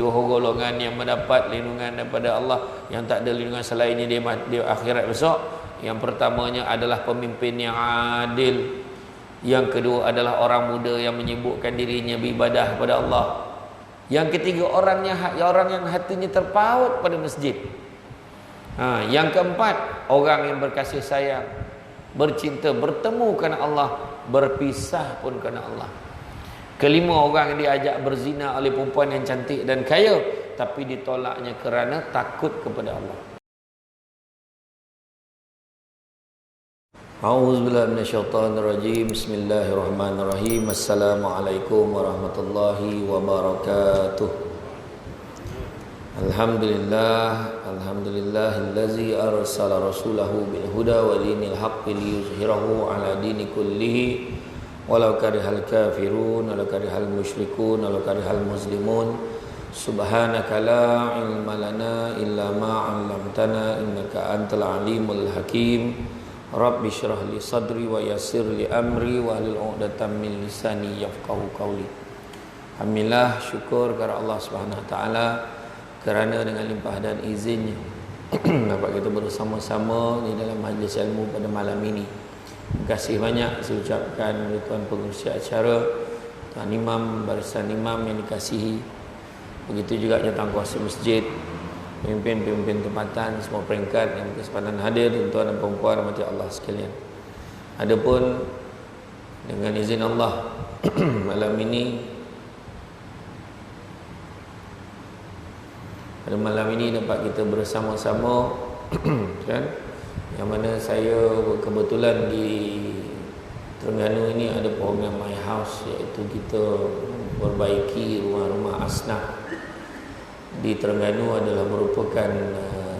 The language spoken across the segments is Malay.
seluruh golongan yang mendapat lindungan daripada Allah, yang tak ada lindungan selainnya di akhirat besok. Yang pertamanya adalah pemimpin yang adil. Yang kedua adalah orang muda yang menyibukkan dirinya beribadah kepada Allah. Yang ketiga orang yang hatinya terpaut pada masjid. Yang keempat, orang yang berkasih sayang, bercinta, bertemu kerana Allah, berpisah pun kerana Allah. Kelima, orang yang diajak berzina oleh perempuan yang cantik dan kaya, tapi ditolaknya kerana takut kepada Allah. A'udzubillahi minasyaitonirrajim. Bismillahirrahmanirrahim. Assalamualaikum warahmatullahi wabarakatuh. Alhamdulillahillazi arsala rasulahu bil huda wa dinil haqqi liyuzhirahu ala dini kullihi walau karihal kafirun walau karihal musyrikun walau karihal muslimun. Subhanaka la ilma lana illa ma 'allamtana innaka antal alimul hakim. Rabbi shrah li sadri wa yassir li amri wa hlul 'uqdatam min lisani yafqahu qawli. Alhamdulillah, syukur kepada Allah Subhanahu wa taala kerana dengan limpah dan izinnya dapat kita bersama-sama di dalam majlis ilmu pada malam ini. Terima kasih banyak saya ucapkan kepada tuan pengurusi acara, tuan imam, barisan imam yang dikasihi, begitu juga jawatan kuasa masjid, pemimpin-pemimpin tempatan, semua peringkat yang berkesempatan hadir, tuan dan perempuan rahmati Allah sekalian. Adapun dengan izin Allah malam ini, pada malam ini dapat kita bersama-sama kan, yang mana saya kebetulan di Terengganu ini ada program My House, iaitu kita memperbaiki rumah-rumah asnaf di Terengganu. Adalah merupakan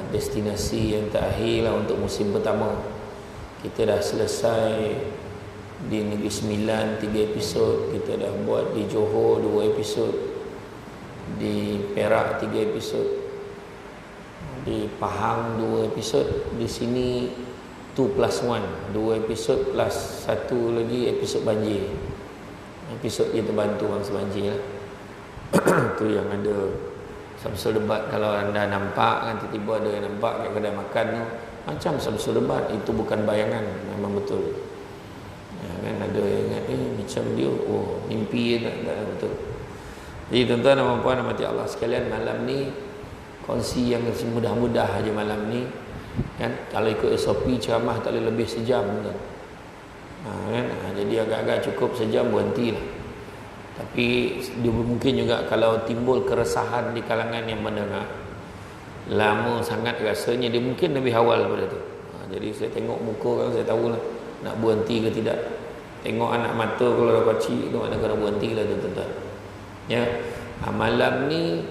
destinasi yang terakhir untuk musim pertama. Kita dah selesai di Negeri Sembilan 3 episod, kita dah buat di Johor 2 episod, di Perak 3 episod, di Pahang 2 episod, di sini 2+1, 2 episod plus 1 lagi episod banjir. Episod kita bantu orang sebanjir lah. Tu yang ada Samsul Debat. Kalau anda nampak kan, tiba-tiba ada yang nampak kat kedai makan tu, macam Samsul Debat. Itu bukan bayangan, memang betul. Ya, kan ada yang ingat macam dia, oh mimpi tak betul. Jadi tuan-tuan dan puan-puan rahmati Allah sekalian, malam ni kongsi yang mudah-mudah aja malam ni kan. Kalau ikut SOP ceramah tak boleh lebih sejam kan. Kan? Jadi agak-agak cukup sejam berhentilah. Tapi mungkin juga kalau timbul keresahan di kalangan yang mendengar, lama sangat rasanya, dia mungkin lebih awal daripada tu. Jadi saya tengok muka kan, saya tahulah nak berhenti ke tidak. Tengok anak mata kalau dah kecil tu, maknanya kena berhenti lah tuan-tuan. Ya, malam ni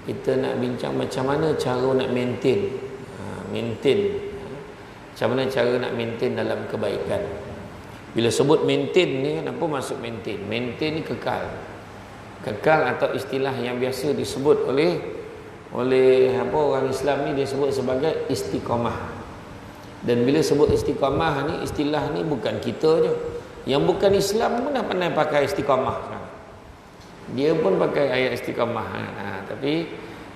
kita nak bincang macam mana cara nak maintain, macam mana cara nak maintain dalam kebaikan. Bila sebut maintain ni, apa maksud maintain? Maintain ni kekal atau istilah yang biasa disebut oleh apa orang Islam ni, dia sebut sebagai istiqamah. Dan bila sebut istiqamah ni, istilah ni bukan kita je, yang bukan Islam pun dah pandai pakai istiqamah sekarang. Dia pun pakai ayat istiqamah.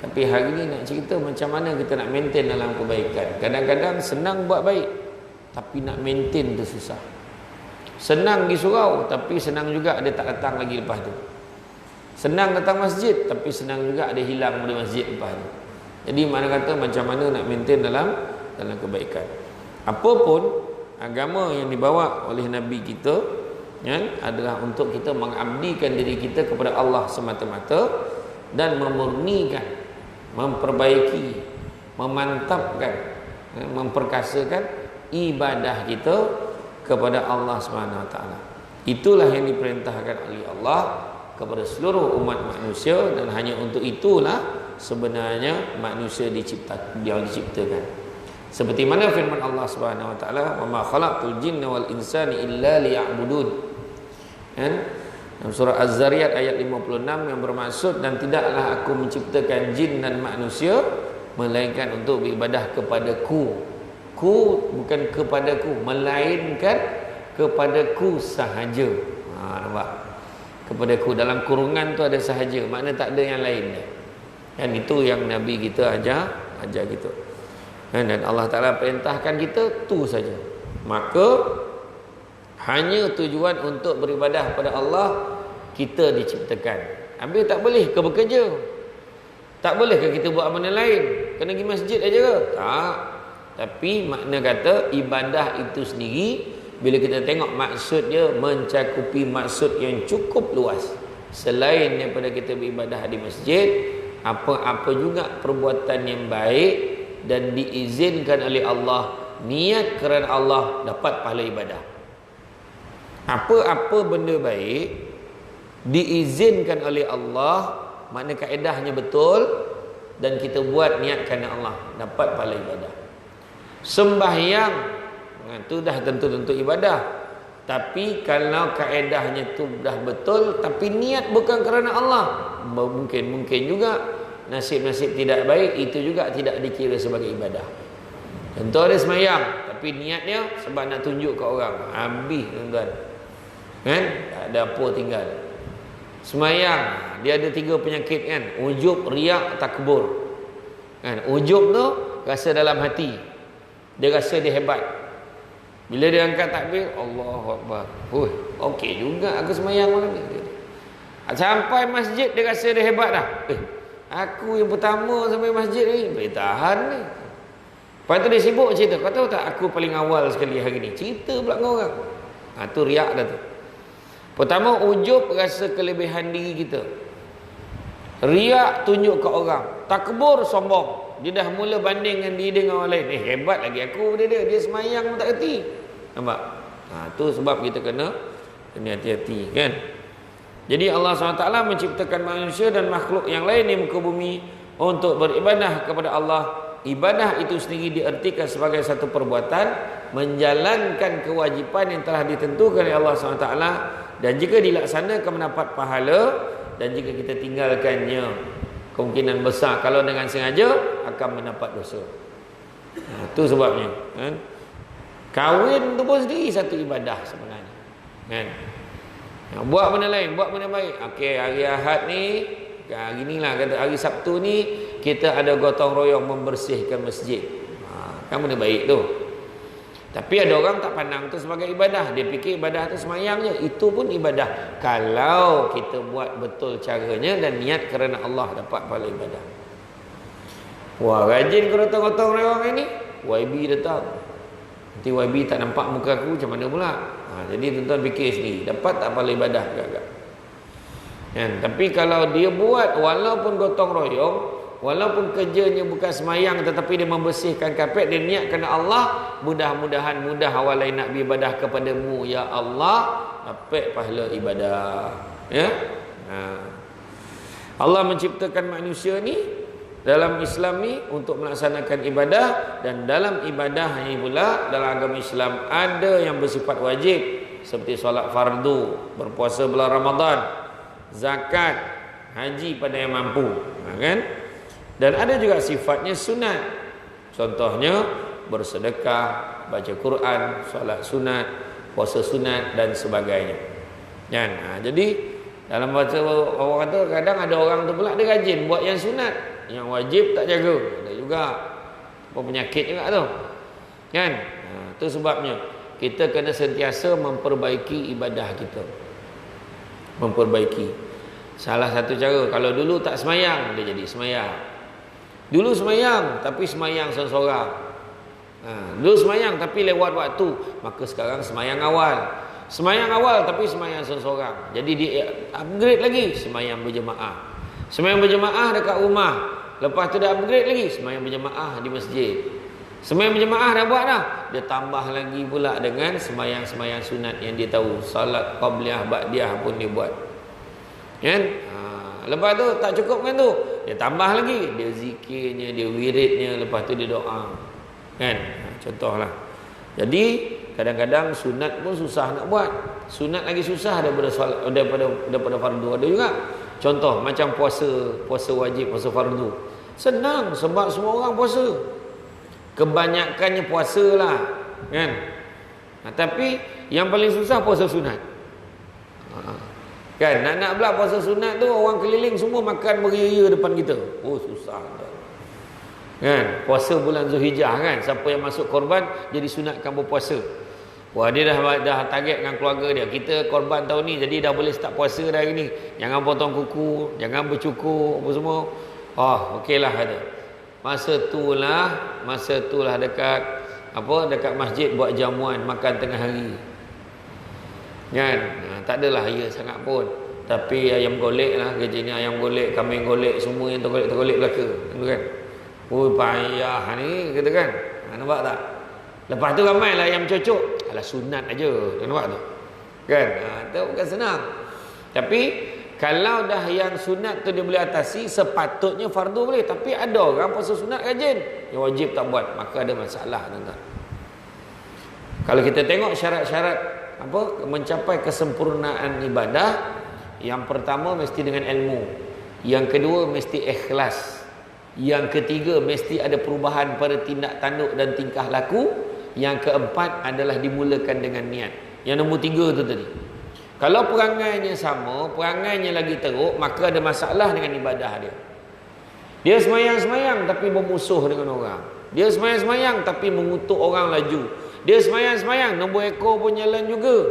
Tapi hari ni nak cerita macam mana kita nak maintain dalam kebaikan. Kadang-kadang senang buat baik, tapi nak maintain tu susah. Senang pergi surau, tapi senang juga ada tak datang lagi lepas tu. Senang datang masjid, tapi senang juga ada hilang dari masjid lepas tu. Jadi mana kata macam mana nak maintain dalam kebaikan. Apapun agama yang dibawa oleh Nabi kita, ya, adalah untuk kita mengabdikan diri kita kepada Allah semata-mata dan memurnikan, memperbaiki, memantapkan, memperkasakan ibadah kita kepada Allah Subhanahu Wa Taala. Itulah yang diperintahkan oleh Allah kepada seluruh umat manusia, dan hanya untuk itulah sebenarnya manusia diciptakan. Seperti mana firman Allah Subhanahu Wa Taala, "Wa ma khalaqtul jinna wal insana illa liya'budun." Kan? Dalam surah Az-Zariyat ayat 56 yang bermaksud, dan tidaklah aku menciptakan jin dan manusia melainkan untuk beribadah kepadaku. Ku bukan kepadaku, melainkan kepadaku sahaja. Nampak? Kepadaku dalam kurungan tu ada sahaja, makna tak ada yang lain dah. Dan itu yang Nabi kita ajar gitu. Dan Allah Ta'ala perintahkan kita tu saja. Maka hanya tujuan untuk beribadah pada Allah kita diciptakan. Habis tak boleh ke bekerja? Tak boleh ke kita buat benda lain? Kena pergi masjid aja ke? Tak. Tapi makna kata ibadah itu sendiri, bila kita tengok maksud dia mencakupi maksud yang cukup luas. Selain daripada kita beribadah di masjid, apa-apa juga perbuatan yang baik dan diizinkan oleh Allah, niat kerana Allah, dapat pahala ibadah. Apa-apa benda baik diizinkan oleh Allah, makna kaedahnya betul, dan kita buat niat kerana Allah, dapat pahala ibadah. Sembahyang itu dah tentu-tentu ibadah. Tapi kalau kaedahnya tu dah betul tapi niat bukan kerana Allah, mungkin juga nasib-nasib tidak baik, itu juga tidak dikira sebagai ibadah. Contoh ada sembahyang tapi niatnya sebab nak tunjuk ke orang, habis tuan-tuan. Kan? Tak ada apa tinggal. Sembahyang dia ada 3 penyakit kan, ujub, riak, takbur. Kan? Ujub tu rasa dalam hati, dia rasa dia hebat. Bila dia angkat takbir, Allahu Akbar. Okey juga aku sembahyang malam ni. Sampai masjid dia rasa dia hebat dah. Aku yang pertama sampai masjid ni, boleh tahan ni. Lepas tu dia sibuk cerita, kau tahu tak aku paling awal sekali hari ni. Cerita pula dengan orang. Tu riak dah tu. Pertama, ujub rasa kelebihan diri kita. Riak tunjuk ke orang. Takbur sombong. Dia dah mula bandingkan diri dengan orang lain. Hebat lagi aku dia semayang pun tak reti. Nampak? Tu sebab kita kena hati-hati kan. Jadi Allah SWT menciptakan manusia dan makhluk yang lain di muka bumi untuk beribadah kepada Allah. Ibadah itu sendiri diartikan sebagai satu perbuatan menjalankan kewajipan yang telah ditentukan oleh Allah SWT, dan jika dilaksanakan mendapat pahala, dan jika kita tinggalkannya kemungkinan besar kalau dengan sengaja akan mendapat dosa. Itu sebabnya kan? Kahwin tu pun sendiri satu ibadah sebenarnya kan? Buat benda lain, buat benda baik. Okey, hari Ahad ni, hari ni lah kata, hari Sabtu ni kita ada gotong royong membersihkan masjid. Kan benda baik tu. Tapi ada orang tak pandang tu sebagai ibadah. Dia fikir ibadah tu semayang je. Itu pun ibadah kalau kita buat betul caranya dan niat kerana Allah, dapat pahala ibadah. Wah, rajin kau gotong royong ni. YB datang. Nanti YB tak nampak muka aku, macam mana pula? Jadi tuan-tuan fikir sendiri, dapat tak pahala ibadah agak-agak. Tapi kalau dia buat walaupun gotong royong, walaupun kerjanya bukan semayang tetapi dia membersihkan kapet, dia niat kerana Allah, mudah-mudahan mudah awal lain nak beribadah kepadamu ya Allah, dapat pahala ibadah. Ya. Allah menciptakan manusia ni dalam Islam ni untuk melaksanakan ibadah, dan dalam ibadah ini pula dalam agama Islam ada yang bersifat wajib seperti solat fardu, berpuasa bulan Ramadan, zakat, haji pada yang mampu, kan? Dan ada juga sifatnya sunat. Contohnya bersedekah, baca Quran, solat sunat, puasa sunat dan sebagainya. Kan? Jadi dalam bahasa orang kata, kadang ada orang tu pula dia rajin buat yang sunat, yang wajib tak jaga. Ada juga apa penyakit juga tu. Kan? Itu sebabnya kita kena sentiasa memperbaiki ibadah kita. Memperbaiki. Salah satu cara, kalau dulu tak semayang, dia jadi semayang. Dulu semayang tapi semayang seorang-seorang. Dulu semayang tapi lewat waktu, maka sekarang semayang awal. Semayang awal tapi semayang seorang-seorang. Jadi dia upgrade lagi, semayang berjemaah. Semayang berjemaah dekat rumah. Lepas tu dah upgrade lagi, semayang berjemaah di masjid. Semayang berjemaah dah buat dah, dia tambah lagi pula dengan semayang-semayang sunat yang dia tahu. Salat qabliyah, ba'diyah pun dia buat. Kan? Lepas tu tak cukup kan tu, dia tambah lagi, dia zikirnya, dia wiridnya, lepas tu dia doa. Kan? Contohlah. Jadi kadang-kadang sunat pun susah nak buat. Sunat lagi susah daripada fardu. Ada juga. Contoh macam puasa wajib, puasa fardu. Senang sebab semua orang puasa. Kebanyakannya puasa lah, kan? Tapi yang paling susah puasa sunat. Kan nak pula puasa sunat tu orang keliling semua makan beria depan kita. Oh susah. Kan puasa bulan Zulhijjah kan, siapa yang masuk korban jadi sunatkan berpuasa. Wah dia dah target dengan keluarga dia. Kita korban tahun ni jadi dah boleh start puasa dah hari ni. Jangan potong kuku, jangan bercukur apa semua. Oh okeylah kata. Masa tu lah dekat masjid buat jamuan makan tengah hari. Kan tak adalah ya sangat pun. Tapi ayam golek lah kerja ni, ayam golek, kambing golek, semua yang tergolek belaka kan. Oh payah ni kata kan. Nampak tak? Lepas tu ramai lah yang cocok. Alah sunat aja. Nampak tu? Kan? Tu bukan senang. Tapi kalau dah yang sunat tu dia boleh atasi, sepatutnya fardu boleh. Tapi ada orang puasa sunat rajin, yang wajib tak buat, maka ada masalah tuan-tuan. Kalau kita tengok syarat-syarat mencapai kesempurnaan ibadah, yang pertama mesti dengan ilmu, yang kedua mesti ikhlas, yang ketiga mesti ada perubahan pada tindak tanduk dan tingkah laku, yang keempat adalah dimulakan dengan niat. Yang nombor 3 tu tadi. Kalau perangainya sama, perangainya lagi teruk, maka ada masalah dengan ibadah dia. Dia semayang-semayang tapi bermusuh dengan orang. Dia semayang-semayang tapi mengutuk orang laju. Dia semayang-semayang nombor ekor pun jalan juga.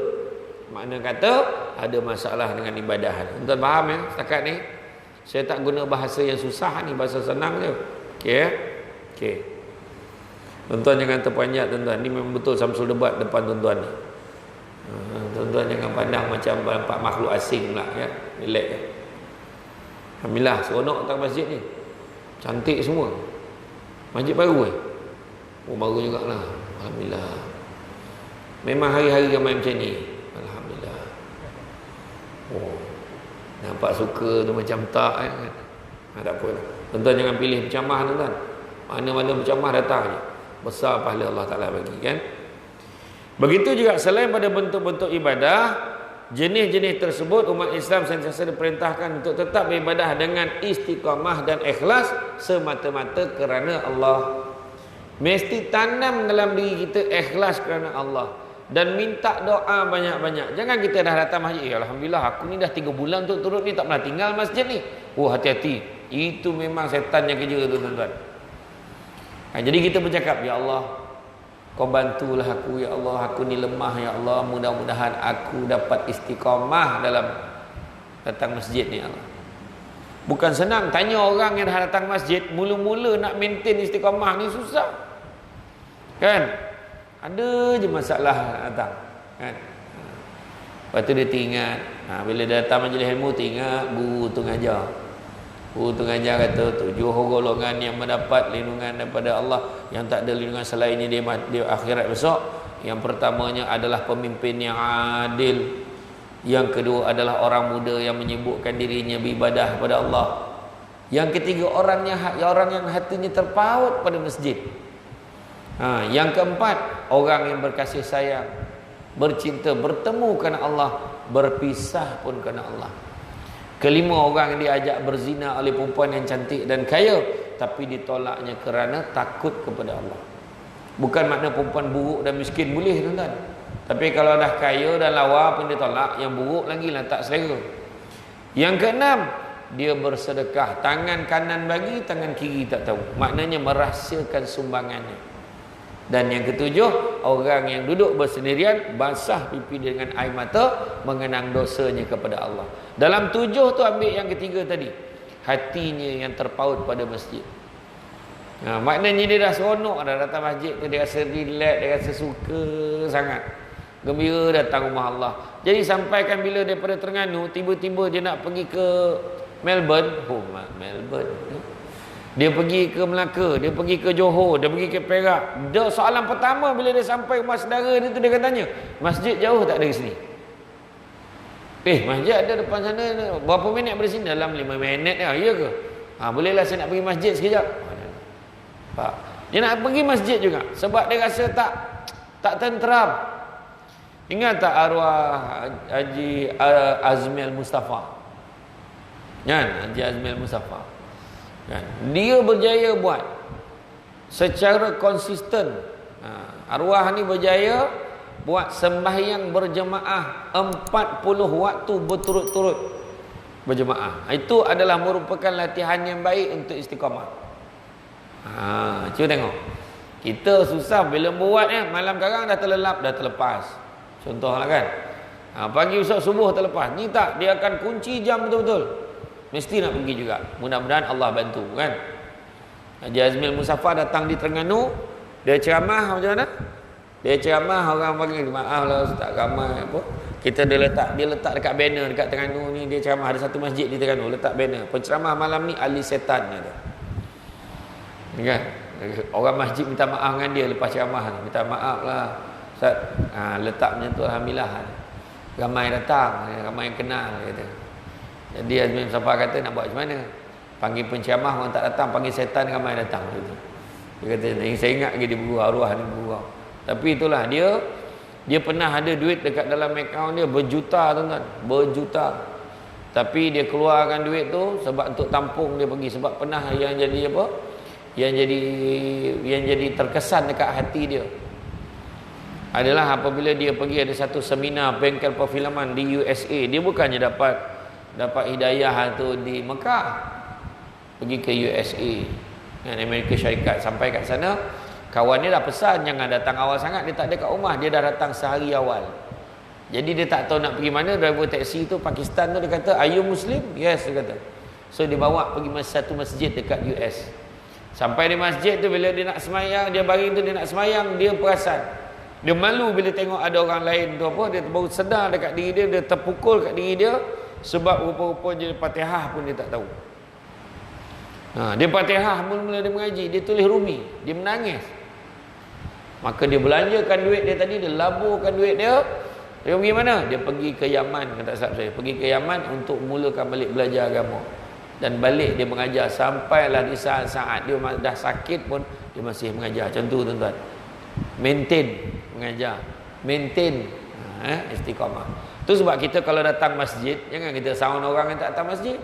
Makna kata ada masalah dengan ibadah. Tuan faham ya setakat ni? Saya tak guna bahasa yang susah ni, bahasa senang je. Okey ya? Okey. Tuan-tuan jangan terpanjat tuan-tuan. Ni memang betul Samsul debat depan tuan-tuan ni. Tuan-tuan jangan pandang macam nampak makhluk asing pula ya. Relax ya. Alhamdulillah seronok tak masjid ni. Cantik semua. Masjid baru Oh baru jugalah. Alhamdulillah. Memang hari-hari ramai macam ni. Alhamdulillah. Oh. Nampak suka tu macam tak kan. Tak apa lah. Tuan-tuan jangan pilih bercamah tuan-tuan. Mana-mana bercamah datang je. Besar pahala Allah Ta'ala bagi kan. Begitu juga selain pada bentuk-bentuk ibadah, jenis-jenis tersebut umat Islam sentiasa diperintahkan untuk tetap beribadah dengan istiqamah dan ikhlas semata-mata kerana Allah. Mesti tanam dalam diri kita ikhlas kerana Allah dan minta doa banyak-banyak. Jangan kita dah datang masjid, alhamdulillah aku ni dah 3 bulan untuk turut ni tak pernah tinggal masjid ni. Oh hati-hati, itu memang setan yang kerja tu tuan-tuan. Jadi kita bercakap, ya Allah, Kau bantulah aku ya Allah, aku ni lemah ya Allah, mudah-mudahan aku dapat istiqamah dalam datang masjid ni ya Allah. Bukan senang tanya orang yang dah datang masjid, mula-mula nak maintain istiqamah ni susah. Kan? Ada je masalah datang. Kan? Lepas tu dia teringat, bila datang majlis ilmu teringat guru tu ngajar. Guru tu ngajar kata 7 golongan yang mendapat lindungan daripada Allah, yang tak ada lindungan selainnya di akhirat besok. Yang pertamanya adalah pemimpin yang adil. Yang kedua adalah orang muda yang menyibukkan dirinya beribadah kepada Allah. Yang ketiga orang yang hatinya terpaut pada masjid. Yang keempat orang yang berkasih sayang, bercinta, bertemu kerana Allah, berpisah pun kerana Allah. Kelima orang yang diajak berzina oleh perempuan yang cantik dan kaya, tapi ditolaknya kerana takut kepada Allah. Bukan makna perempuan buruk dan miskin boleh tuan-tuan, tapi kalau dah kaya dan lawa pun ditolak, yang buruk lagi lah tak selera. Yang keenam, dia bersedekah, tangan kanan bagi, tangan kiri tak tahu, maknanya merahsiakan sumbangannya. Dan yang ketujuh, orang yang duduk bersendirian, basah pipi dengan air mata, mengenang dosanya kepada Allah. Dalam 7 tu ambil yang ketiga tadi, hatinya yang terpaut pada masjid. Maknanya dia dah seronok dah datang masjid tu, dia rasa relax, dia rasa suka sangat, gembira datang rumah Allah. Jadi sampaikan bila daripada Terengganu tiba-tiba dia nak pergi ke Melbourne. Melbourne, dia pergi ke Melaka, dia pergi ke Johor, dia pergi ke Perak. Dia soalan pertama bila dia sampai rumah saudara dia tu, dia akan tanya, masjid jauh tak dari sini? Masjid ada depan sana, berapa minit dari sini? Dalam 5 minit ya ke? Bolehlah saya nak pergi masjid sekejap. Pak, dia nak pergi masjid juga sebab dia rasa tak tenteram. Ingat tak arwah Haji Azmil Mustafa? Kan, Haji Azmil Mustafa. Kan? Dia berjaya buat secara konsisten. Arwah ni berjaya buat sembahyang berjemaah 40 waktu berturut-turut berjemaah. Itu adalah merupakan latihan yang baik untuk istiqamah. Cuba tengok. Kita susah bila buat malam karang dah terlelap, dah terlepas. Contohlah kan. Pagi usah subuh terlepas. Ni tak, dia akan kunci jam betul-betul. Mesti nak pergi juga. Mudah-mudahan Allah bantu kan. Haji Azmil Musaffar datang di Terengganu, dia ceramah macam mana? Dia ceramah, orang panggil, maaflah ustaz ramai apa. Dia letak dekat banner dekat Terengganu ni, dia ceramah ada satu masjid di Terengganu, letak banner. Penceramah malam ni ahli setan dia. Kan? Orang masjid minta maaf dengan dia lepas ceramah ni. Minta maaf lah ustaz. Letak macam tu alhamdulillah. Ramai datang, ramai yang kenal kata. Jadi Azmil Musaffar kata nak buat macam mana? Panggil penceramah orang tak datang, panggil setan ramai datang gitu. Dia kata, saya ingat lagi dia bergurau, arwah ni bergurau. Tapi itulah dia pernah ada duit dekat dalam akaun dia berjuta tuan-tuan, berjuta. Tapi dia keluarkan duit tu sebab untuk tampung dia pergi, sebab pernah yang jadi apa? Yang jadi terkesan dekat hati dia adalah apabila dia pergi ada satu seminar bengkel perfilman di USA. Dia bukannya dapat hidayah tu di Mekah, pergi ke USA dengan Amerika Syarikat. Sampai kat sana kawan dia dah pesan jangan datang awal sangat. Dia tak ada kat rumah, dia dah datang sehari awal. Jadi dia tak tahu nak pergi mana. Driver taksi tu Pakistan tu, dia kata, "Are you Muslim?" "Yes," dia kata. So dia bawa pergi satu masjid dekat US. Sampai di masjid tu, bila dia nak semayang, dia baring tu dia nak semayang, dia perasan, dia malu bila tengok ada orang lain tu apa. Dia baru sedar dekat diri dia, dia terpukul kat diri dia. Sebab rupa-rupanya Fatihah pun dia tak tahu. Dia Fatihah mula-mula dia mengaji, dia tulis Rumi, dia menangis. Maka dia belanjakan duit dia tadi, dia laburkan duit dia. Dia pergi mana? Dia pergi ke Yaman, kata sahabat saya. Pergi ke Yaman untuk mulakan balik belajar agama. Dan balik dia mengajar. Sampailah di saat-saat dia dah sakit pun dia masih mengajar. Macam tu tuan-tuan. Maintain mengajar. Maintain istiqamah. Tu sebab kita kalau datang masjid, jangan kita sound orang yang tak datang masjid.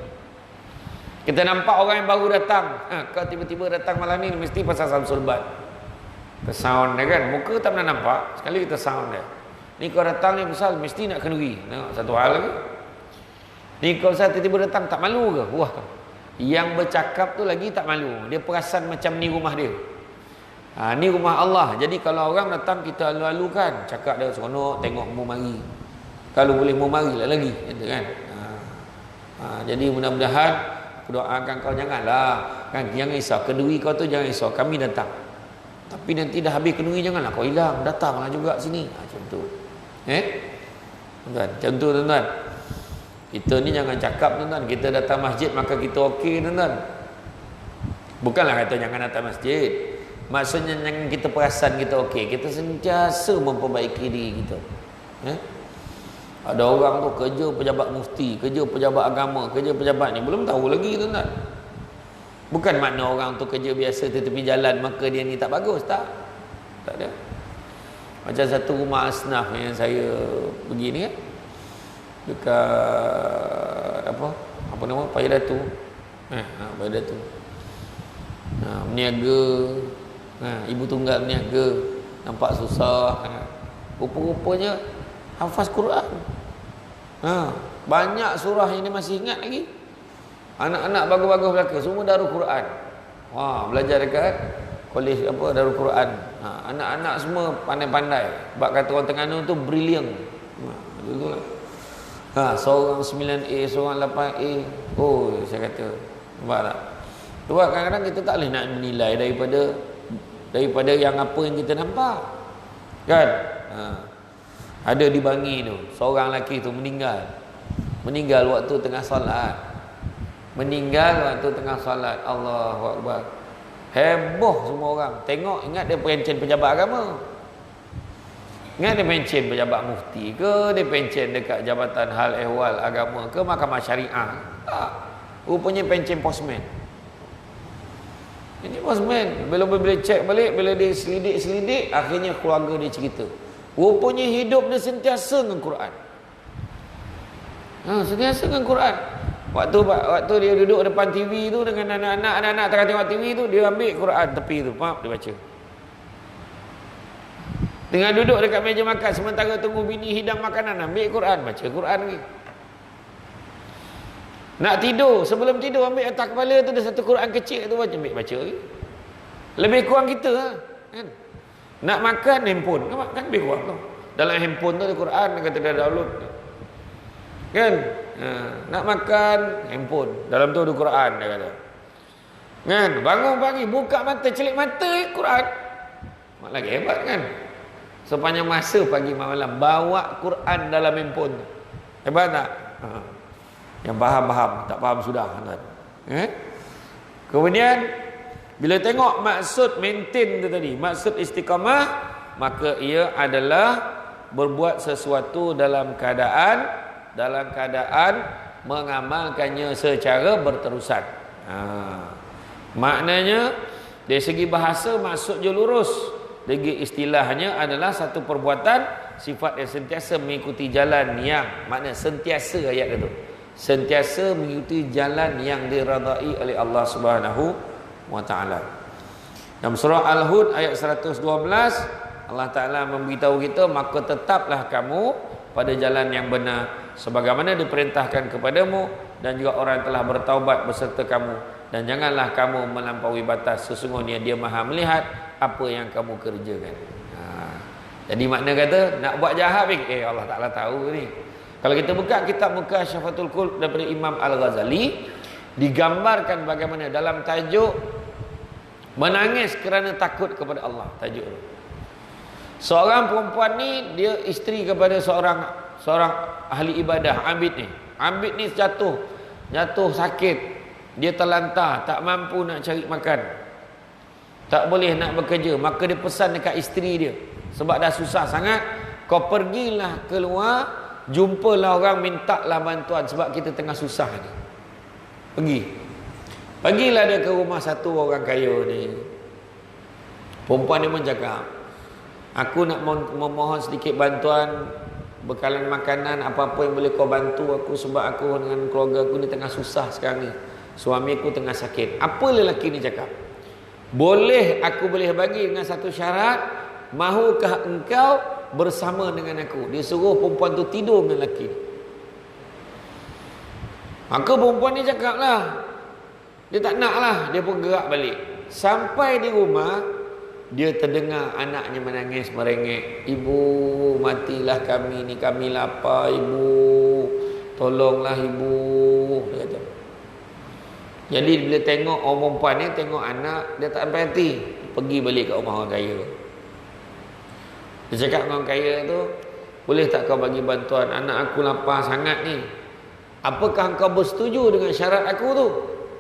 Kita nampak orang yang baru datang, kau tiba-tiba datang malam ni mesti pasal Samsul Bad. Kita sound dia kan, muka tak pernah nampak, sekali kita sound dia. Ni kau datang ni pasal mesti nak kenduri. Tengok satu hal lagi. Ni kau pasal tiba-tiba datang tak malu ke? Wah. Yang bercakap tu lagi tak malu. Dia perasan macam ni rumah dia. Ni rumah Allah. Jadi kalau orang datang kita alu-alukan, cakap dia seronok, tengok mu mari. Kalau boleh mu marilah lagi, gitu kan. Jadi mudah-mudahan aku doakan kau janganlah kan, jangan risau kenduri kau tu, jangan risau, kami datang. Tapi nanti dah habis kenduri janganlah kau hilang, datanglah juga sini. Macam tu. Tuan-tuan, macam tu tuan-tuan. Kita ni jangan cakap tuan-tuan, kita datang masjid maka kita okey tuan-tuan. Bukanlah kata jangan datang masjid. Maksudnya jangan kita perasan kita okey, kita sentiasa memperbaiki diri kita. Ada orang tu kerja pejabat mufti, kerja pejabat agama, kerja pejabat ni belum tahu lagi tuan-tuan. Bukan makna orang tu kerja biasa di tepi jalan maka dia ni tak bagus, tak. Tak ada. Macam satu rumah asnaf yang saya pergi ni kan, dekat apa nama, Paya Datu. Paya Datu. Meniaga, ibu tunggal meniaga, nampak susah. Rupa-rupanya hafaz Quran. Banyak surah yang dia masih ingat lagi. Anak-anak bagus-bagus belaka semua Darul Quran. Belajar dekat kolej Darul Quran. Anak-anak semua pandai-pandai. Bab kata orang Terengganu tu brilliant. Betul-betul. Seorang 9A, seorang 8A. Saya kata, nampak tak? Sebab kadang-kadang kita tak boleh nak menilai daripada yang apa yang kita nampak. Kan? Ada di Bangi tu, seorang lelaki tu meninggal waktu tengah solat. Allahu Akbar. Heboh semua orang tengok. Ingat dia pencen pejabat agama, ingat dia pencen pejabat mufti ke, dia pencen dekat Jabatan Hal Ehwal Agama ke, Mahkamah Syariah. Rupanya pencen postman. Ini postman. Bila cek balik, bila dia selidik, akhirnya keluarga dia cerita, rupanya hidup dia sentiasa dengan Quran. Sentiasa dengan Quran. Waktu dia duduk depan TV tu dengan anak-anak tengah tengok TV tu, dia ambil Quran tepi tu, dia baca. Tengah duduk dekat meja makan, sementara tunggu bini hidang makanan, ambil Quran, baca Quran lagi. Nak tidur, sebelum tidur ambil atas kepala tu ada satu Quran kecil tu, baca lagi. Lebih kurang kita lah, kan? Nak makan handphone, kan lebih kurang tu. Dalam handphone tu ada Quran, kata dia download. Kan? Nak makan handphone, dalam tu ada Quran, dia kata. Kan? Bangun pagi, buka mata, celik mata, Quran. Mak lagi hebat kan? Sepanjang masa pagi malam bawa Quran dalam handphone. Hebat tak? Yang faham, tak faham sudah, tuan. Kemudian bila tengok maksud maintain tu tadi, maksud istiqamah, maka ia adalah berbuat sesuatu dalam keadaan mengamalkannya secara berterusan. Maknanya dari segi bahasa maksudnya lurus. Dari istilahnya adalah satu perbuatan sifat yang sentiasa mengikuti jalan yang, makna sentiasa ayat itu. Sentiasa mengikuti jalan yang diradai oleh Allah Subhanahu wa taala. Dalam surah Al-Hud ayat 112, Allah Taala memberitahu kita, maka tetaplah kamu pada jalan yang benar sebagaimana diperintahkan kepadamu, dan juga orang telah bertaubat beserta kamu, dan janganlah kamu melampaui batas, sesungguhnya Dia Maha melihat apa yang kamu kerjakan. Jadi makna kata nak buat jahat Allah Taala tahu ni. Kalau kita buka kitab Mukasyafatul Qulub daripada Imam Al-Ghazali, digambarkan bagaimana dalam tajuk menangis kerana takut kepada Allah, tajuk tu. Seorang perempuan ni dia isteri kepada seorang ahli ibadah, Abid ni. Abid ni jatuh sakit, dia terlantar, tak mampu nak cari makan, tak boleh nak bekerja. Maka dia pesan dekat isteri dia, sebab dah susah sangat, kau pergilah keluar, jumpalah orang, mintalah bantuan sebab kita tengah susah ni. Pergilah dia ke rumah satu orang kaya ni. Perempuan ni pun cakap, aku nak memohon sedikit bantuan, bekalan makanan, apa-apa yang boleh kau bantu aku, sebab aku dengan keluarga aku ni tengah susah sekarang ni. Suami aku tengah sakit. Apa lelaki ni cakap? Aku boleh bagi dengan satu syarat, mahukah engkau bersama dengan aku? Dia suruh perempuan tu tidur dengan lelaki. Maka perempuan ni cakap lah, dia tak nak lah, dia pun gerak balik. Sampai di rumah, dia terdengar anaknya menangis merengek, ibu matilah kami ni, kami lapar ibu, tolonglah ibu, dia kata. Jadi bila tengok orang perempuan ni, tengok anak, dia tak sampai hati, pergi balik ke rumah orang kaya. Dia cakap dengan orang kaya tu, boleh tak kau bagi bantuan, anak aku lapar sangat ni, apakah kau bersetuju dengan syarat aku tu?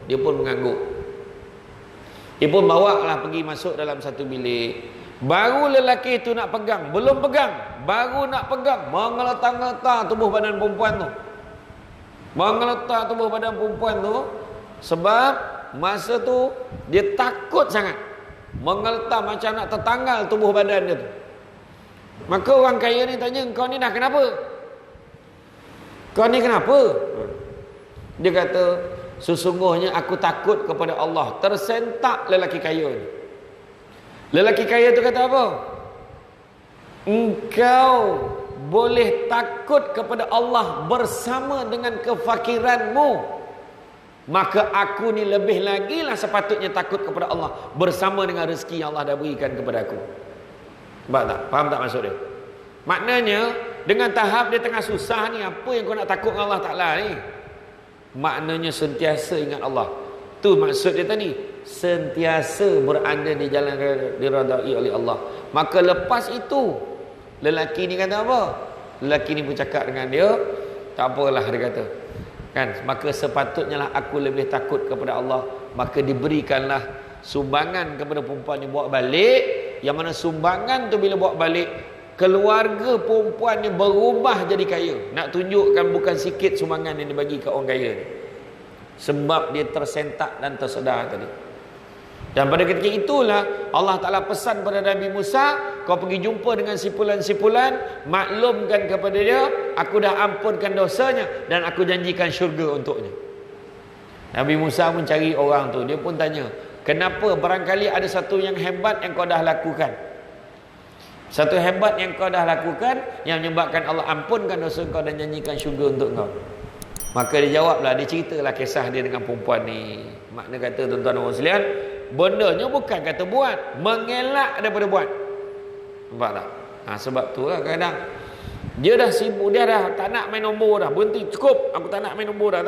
Dia pun mengangguk. Dia pun bawa lah pergi masuk dalam satu bilik. Baru lelaki itu nak pegang, belum pegang, baru nak pegang, mengeletar-ngeletar tubuh badan perempuan tu. Mengeletar tubuh badan perempuan tu, sebab masa tu dia takut sangat. Mengeletar macam nak tertanggal tubuh badan dia tu. Maka orang kaya ni tanya, kau ni dah kenapa? Kau ni kenapa? Dia kata, sesungguhnya aku takut kepada Allah. Tersentak lelaki kaya ni. Lelaki kaya tu kata apa? Engkau boleh takut kepada Allah bersama dengan kefakiranmu, maka aku ni lebih lagi lah sepatutnya takut kepada Allah bersama dengan rezeki yang Allah dah berikan kepada aku. Faham tak? Faham tak maksud dia? Maknanya dengan tahap dia tengah susah ni, apa yang kau nak takut dengan Allah Ta'ala ni? Maknanya sentiasa ingat Allah. Tu maksud dia tadi, sentiasa berada di jalan diradai oleh Allah. Maka lepas itu lelaki ni kata apa? Lelaki ni pun cakap dengan dia, tak apalah, dia kata, kan, maka sepatutnya lah aku lebih takut kepada Allah. Maka diberikanlah sumbangan kepada perempuan ni, bawa balik. Yang mana sumbangan tu bila bawa balik, keluarga perempuan ni berubah jadi kaya. Nak tunjukkan bukan sikit sumbangan yang dibagi ke orang kaya ni, sebab dia tersentak dan tersedar tadi. Dan pada ketika itulah Allah Ta'ala pesan pada Nabi Musa, kau pergi jumpa dengan sipulan-sipulan, maklumkan kepada dia, aku dah ampunkan dosanya dan aku janjikan syurga untuknya. Nabi Musa pun cari orang tu, dia pun tanya, kenapa? Barangkali ada satu yang hebat yang kau dah lakukan. Satu hebat yang kau dah lakukan, yang menyebabkan Allah ampunkan dosa kau dan janjikan syurga untuk kau. Maka dia jawablah, dia ceritalah kisah dia dengan perempuan ni. Makna kata tuan-tuan dan puan sekalian, bendanya bukan kata buat, mengelak daripada buat. Nampak tak? Sebab tu lah kadang dia dah sibuk, dia dah tak nak main nombor dah. Berhenti, cukup, aku tak nak main nombor dah.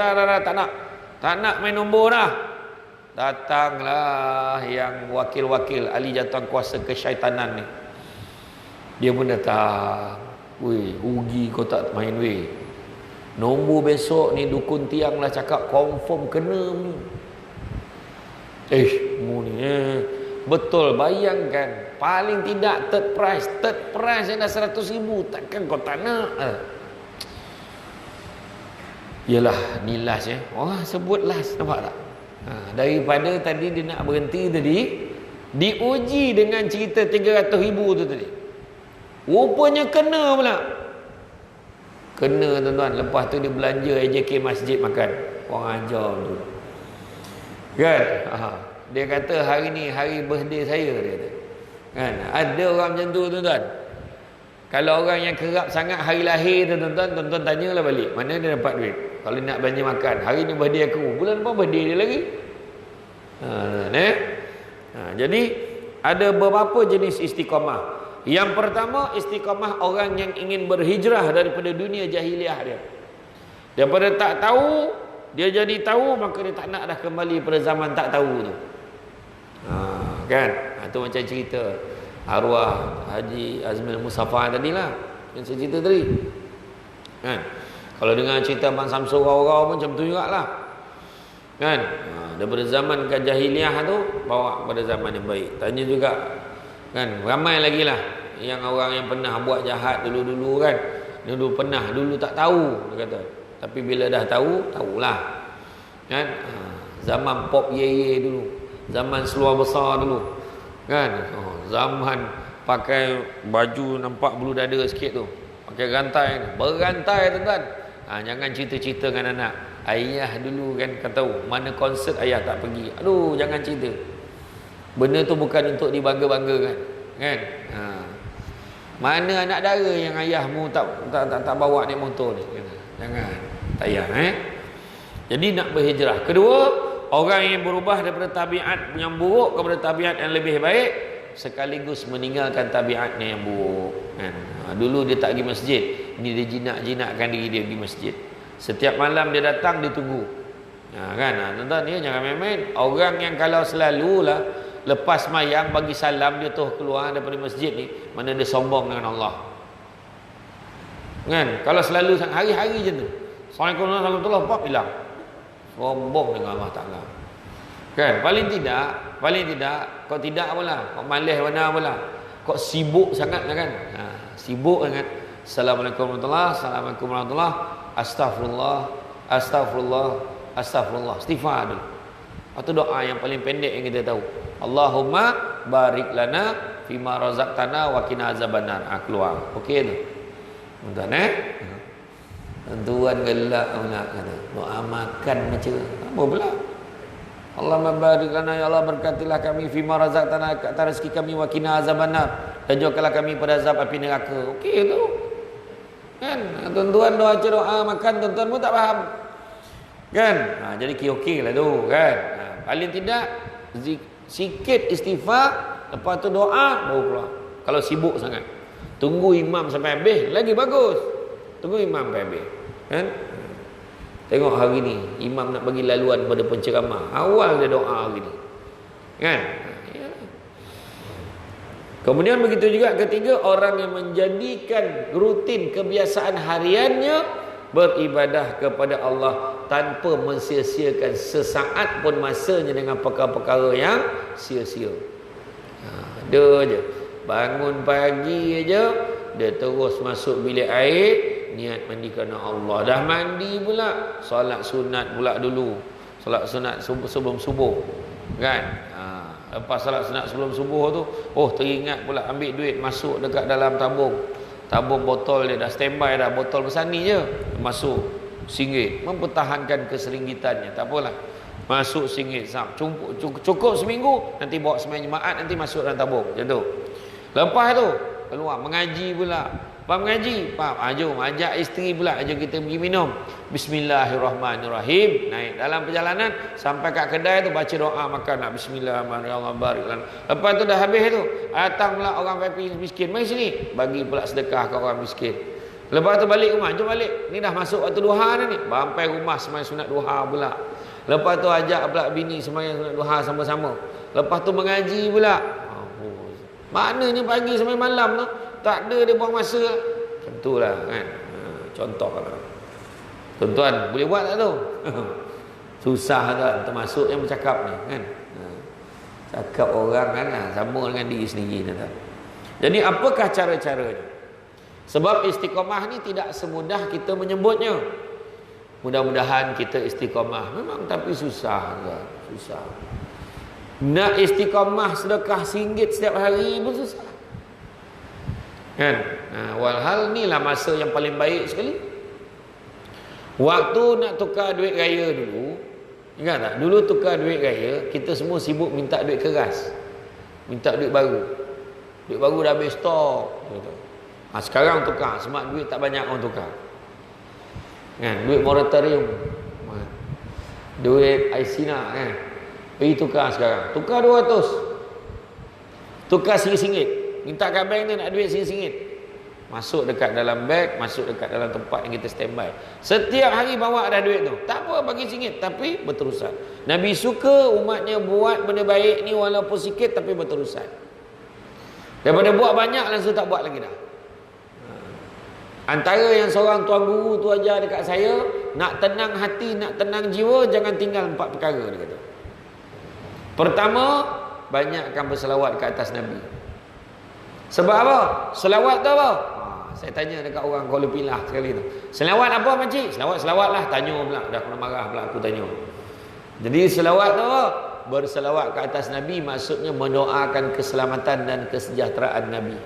Tak nak main nombor dah. Datanglah yang wakil-wakil ahli jatuhan kuasa kesyaitanan ni. Dia pun datang. Weh, rugi kau tak main weh. Nombor besok ni dukun tiang lah cakap confirm kena ni. Mu ni betul, bayangkan paling tidak third price yang dah 100,000, takkan kau tak nak? Yalah, ni last ya. Sebut last, nampak tak? Daripada tadi dia nak berhenti tadi, diuji dengan cerita 300,000 tu tadi. Rupanya kena pula. Kena tuan-tuan. Lepas tu dia belanja AJK masjid makan. Orang ajar tu. Kan? Dia kata hari ni hari birthday saya, dia kata. Kan? Ada orang macam tu tuan-tuan. Kalau orang yang kerap sangat hari lahir tu tuan-tuan tanyalah balik, mana dia dapat duit? Kalau nak belanja makan, hari ni birthday aku, bulan depan birthday dia lagi. Jadi ada beberapa jenis istiqamah. Yang pertama, istiqamah orang yang ingin berhijrah daripada dunia jahiliah dia. Daripada tak tahu, dia jadi tahu, maka dia tak nak dah kembali pada zaman tak tahu tu. Kan? Itu macam cerita arwah Haji Azmil Musafa tadilah, yang saya cerita tadi. Kan? Kalau dengar cerita Abang Samsul Rau-Rau pun macam tu jugalah. Kan? Daripada zaman jahiliah tu bawa kepada zaman yang baik. Tanya juga, kan, ramai lagi lah yang orang yang pernah buat jahat dulu-dulu kan. Dulu pernah, dulu tak tahu dia kata. Tapi bila dah tahu, tahulah. Kan? Zaman pop ye dulu, zaman seluar besar dulu. Kan? Zaman pakai baju nampak bulu dada sikit tu, pakai rantai, berantai tuan-tuan. Jangan cerita-cerita dengan anak. Ayah dulu kan tahu mana konsert ayah tak pergi. Aduh, jangan cerita. Benda tu bukan untuk dibangga-banggakan, kan? Mana anak dara yang ayahmu tak bawa naik motor ni? Jangan. Tak payah, Jadi nak berhijrah. Kedua, orang yang berubah daripada tabiat yang buruk kepada tabiat yang lebih baik, sekaligus meninggalkan tabiatnya yang buruk, kan? Dulu dia tak pergi masjid, ni dia jinak-jinakkan diri dia pergi masjid. Setiap malam dia datang, dia tunggu. Kan? Tuan-tuan, dia jangan main-main. Orang yang kalau selalulah lepas mayang bagi salam, dia tuh keluar daripada masjid ni, mana dia sombong dengan Allah. Kan? Kalau selalu hari-hari je tu, Assalamualaikum warahmatullahi wabarakatuh, hilang. Sombong dengan Allah Ta'ala. Kan? Paling tidak, kau tidak apalah, kau malas mana apalah, kau sibuk sangat kan? Sibuk sangat. Assalamualaikum warahmatullahi wabarakatuh, Assalamualaikum warahmatullahi wabarakatuh, Astagfirullah, istighfar dulu. Itu doa yang paling pendek yang kita tahu. Allahumma barik lana fima razaqtana wa qina azabannar. Keluar. Okey tu. Tuan-tuan Tuan gelak nak kata. Doa makan macam apa pula? Allahumma barik lana, ya Allah berkatilah kami fima razaqtana, kata rezeki kami, wa qina azabannar, dan jauhkanlah kami pada azab api neraka. Okey tu. Kan? Tuan-tuan doa makan, tuan-tuan pun tak faham. Kan? Jadi okey lah tu, kan? Paling tidak sikit istighfar, lepas tu doa baru keluar. Kalau sibuk sangat, tunggu imam sampai habis lagi bagus. Tunggu imam sampai habis, kan? Tengok hari ni imam nak bagi laluan pada penceramah, awal dia doa hari ni, kan? Kemudian begitu juga ketiga, orang yang menjadikan rutin kebiasaan hariannya beribadah kepada Allah tanpa mensia-siakan sesaat pun masanya dengan perkara-perkara yang sia-sia. Dia je bangun pagi aja, dia terus masuk bilik air, niat mandi kerana Allah. Dah mandi pula, solat sunat pula dulu. Solat sunat sebelum subuh, kan? Lepas solat sunat sebelum subuh tu, teringat pula ambil duit, masuk dekat dalam tabung botol dia, dah standby dah, botol besar ni je, masuk RM1, mempertahankan keseringgitannya. Tak apalah, masuk RM1, cukup seminggu, nanti bawa sembahyang jemaat, nanti masuk dalam tabung macam tu. Lepas tu keluar mengaji pula. Faham mengaji? Faham. Jom ajak isteri pula, ajak kita pergi minum. Bismillahirrahmanirrahim. Naik dalam perjalanan sampai kat kedai tu baca doa makan nak bismillahirrahmanirrahim. Lepas tu dah habis tu, datang pula orang fakir miskin. Mari sini, bagi pula sedekah kat orang miskin. Lepas tu balik rumah, jom balik. Ni dah masuk waktu duha dah ni. Sampai rumah sembahyang sunat duha pula. Lepas tu ajak pula bini sembahyang sunat duha sama-sama. Lepas tu mengaji pula. Maknanya pagi sampai malam tu tak ada dia buang masa. Tentulah kan. Contoh lah. Tuan-tuan boleh buat tak tu? Susah kan, termasuk yang bercakap ni kan. Cakap orang kan sama dengan diri sendiri tak? Jadi apakah cara-caranya? Sebab istiqamah ni tidak semudah kita menyebutnya. Mudah-mudahan kita istiqamah. Memang tapi susah kan? Susah. Nak istiqamah sedekah RM1 setiap hari pun susah. Kan? Walhal ni lah masa yang paling baik sekali. Waktu nak tukar duit raya dulu, ingat tak? Dulu tukar duit raya, kita semua sibuk minta duit keras. Minta duit baru. Duit baru dah habis stok. Sekarang tukar, sebab duit tak banyak orang tukar. Kan? Duit moratorium. Duit Aisina kan. Pergi tukar sekarang. Tukar 200. Tukar RM1. Minta kat bank tu nak duit RM1. Masuk dekat dalam beg, masuk dekat dalam tempat yang kita standby. Setiap hari bawa dah duit tu. Tak apa bagi RM1 tapi berterusan. Nabi suka umatnya buat benda baik ni walaupun sikit tapi berterusan. Daripada buat banyak langsung tak buat lagi dah. Antara yang seorang tuan guru tu ajar dekat saya, nak tenang hati, nak tenang jiwa, jangan tinggal 4 perkara dia kata. Pertama, banyakkan berselawat ke atas Nabi. Sebab apa? Selawat tu apa? Saya tanya dekat orang Kuala Pilah sekali tu. Selawat apa makcik? Selawat lah. Tanya pula. Dah kena marah pula aku tanya. Jadi selawat tu apa? Berselawat ke atas Nabi maksudnya mendoakan keselamatan dan kesejahteraan Nabi.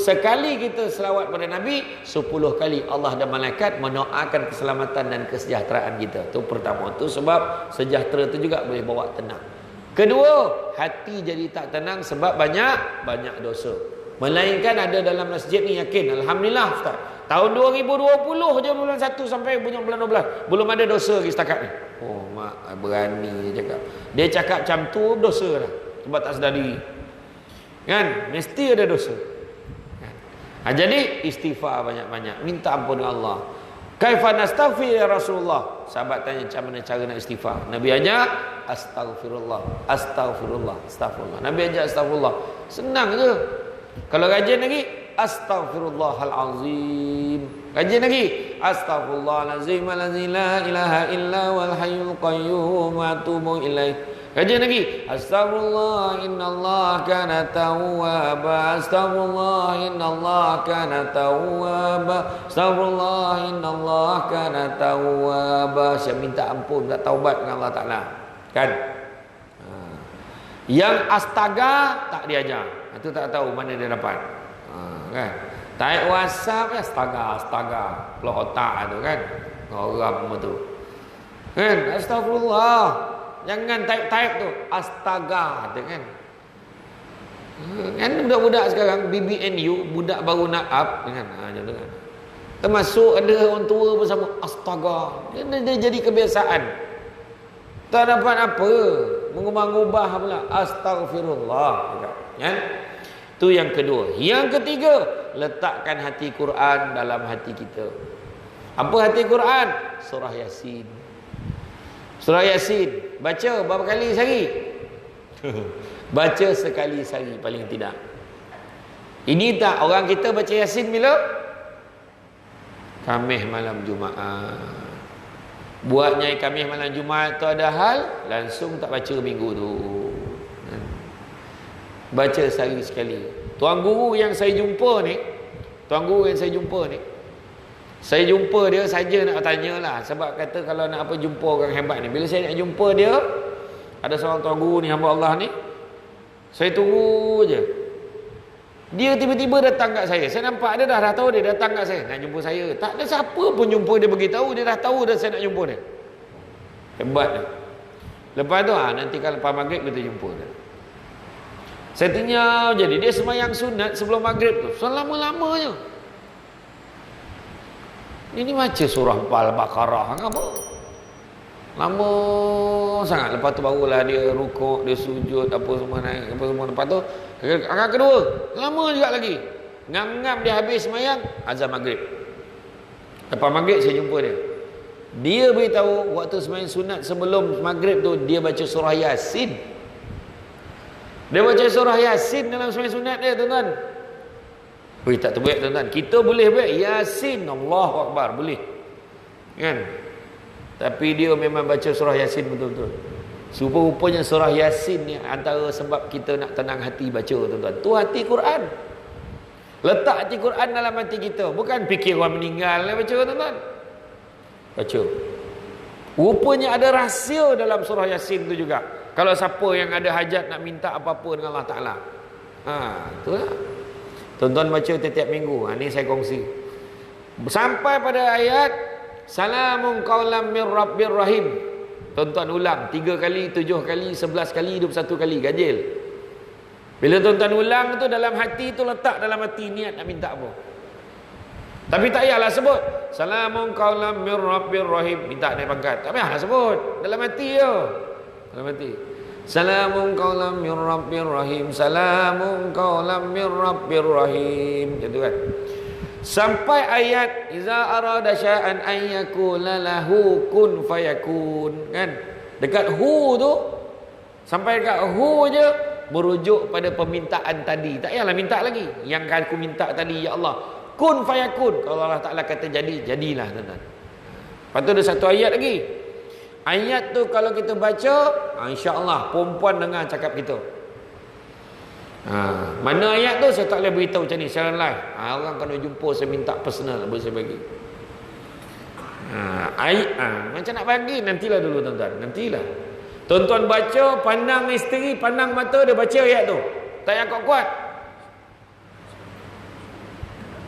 Sekali kita selawat pada Nabi, 10 kali Allah dan malaikat mendoakan keselamatan dan kesejahteraan kita. Itu pertama. Itu sebab sejahtera itu juga boleh bawa tenang. Kedua, hati jadi tak tenang sebab banyak dosa. Melainkan ada dalam masjid ni yakin, alhamdulillah Ustaz. Tahun 2020 je bulan 1 sampai bulan 12. Belum ada dosa lagi setakat ni. Oh, mak berani dia cakap. Dia cakap macam tu dosa dah. Sebab tak sedar diri. Kan? Mesti ada dosa. Kan? Jadi istighfar banyak-banyak. Minta ampun Allah. Kaifa nastaghfir ya Rasulullah? Sahabat tanya macam mana cara nak istighfar. Nabi ajak astaghfirullah, astaghfirullah, astaghfirullah. Nabi ajak astaghfirullah. Senang je. Kalau rajin lagi astaghfirullahal azim. Rajin lagi astaghfirullahalazim allazi la ilaha illa wal hayyul qayyum wa atubu ilaih. Rajin lagi astaghfirullah innallaha kana tawwaba, astaghfirullah innallaha kana tawwaba, astaghfirullah innallaha kana tawwaba. Saya minta ampun, minta taubat dengan Allah Taala. Kan? Yang astaga tak diajar. Itu tak tahu mana dia dapat. Kan? Taik WhatsApp astaga. Keluar otak tu kan. Orang tu. Kan? Astagfirullah. Jangan type tu astaga tu kan. Kan budak-budak sekarang BBNU, budak baru nak up kan. Macam tu kan. Termasuk ada orang tua bersama astaga. Dia jadi kebiasaan. Tak dapat apa, mengubah-ubah pula astagfirullah kan. Tu yang kedua. Yang ketiga, letakkan hati Quran dalam hati kita. Apa hati Quran? Surah Yasin. Surah Yasin baca berapa kali sehari? Baca sekali sehari paling tidak. Ini tak orang kita baca Yasin bila? Khamis malam Jumaat. Buatnya Khamis malam Jumaat tu ada hal, langsung tak baca minggu tu. Baca sehari sekali. Tuan guru yang saya jumpa ni, saya jumpa dia saja nak tanyalah. Sebab kata kalau nak apa jumpa orang hebat ni. Bila saya nak jumpa dia, ada seorang tuan guru ni, hamba Allah ni, saya tunggu je. Dia tiba-tiba datang kat saya. Saya nampak dia dah tahu dia datang kat saya nak jumpa saya. Tak ada siapa pun jumpa dia beritahu, dia dah tahu dah saya nak jumpa dia. Hebat dia. Lepas tu nanti kalau lepas maghrib kita jumpa dia. Settingnya jadi dia sembahyang sunat sebelum maghrib tu selama-lamanya. Ini baca surah Al-Baqarah apa? Lama sangat. Lepas tu barulah dia rukuk, dia sujud, apa semua naik, apa semua. Lepas tu rakaat kedua lama juga lagi. Ngam-ngam dia habis sembahyang, azan maghrib. Lepas maghrib saya jumpa dia. Dia beritahu waktu sembahyang sunat sebelum maghrib tu dia baca surah Yasin. Dia baca surah Yasin dalam sembahyang sunat dia, tuan-tuan. Wih, tak terbaik, tuan-tuan. Kita boleh baik Yasin, Allahu Akbar, boleh. Kan? Tapi dia memang baca surah Yasin betul-betul. Rupa-rupanya surah Yasin ni antara sebab kita nak tenang hati baca, tuan-tuan. Tu hati Quran. Letak hati Quran dalam hati kita. Bukan fikir orang meninggal lah baca, tuan-tuan. Baca. Rupanya ada rahsia dalam surah Yasin tu juga. Kalau siapa yang ada hajat nak minta apa-apa dengan Allah Ta'ala. Itulah. Tuan-tuan baca tiap-tiap minggu. Ni saya kongsi. Sampai pada ayat Salamun qaulam mir rabbir rahim. Tuan-tuan ulang 3 kali, 7 kali, 11 kali, 21 kali, ganjil. Bila tuan-tuan ulang tu dalam hati tu, letak dalam hati niat nak minta apa. Tapi tak payahlah sebut Salamun qaulam mir rabbir rahim, minta naik pangkat. Tak payahlah sebut, dalam hati je. Dalam hati. Salamun qaulam mir rabbir rahim, salamun qaulam mir rabbir rahim. Macam tu kan. Sampai ayat iza arada sya'an an yakula lahu kun fayakun, kan? Dekat hu tu, sampai dekat hu je merujuk pada permintaan tadi. Tak payahlah minta lagi. Yang aku minta tadi, ya Allah, kun fayakun. Kalau Allah Ta'ala kata jadi, jadilah, tuan-tuan. Lepas tu ada satu ayat lagi. Ayat tu kalau kita baca, insya-Allah perempuan dengar cakap kita. Mana ayat tu saya tak boleh beritahu macam ni secara live. Orang kena jumpa, saya minta personal boleh saya bagi. Macam nak bagi nantilah dulu, tuan-tuan. Nantilah. Tuan-tuan baca, pandang isteri, pandang mata dia baca ayat tu. Tak payah kuat-kuat.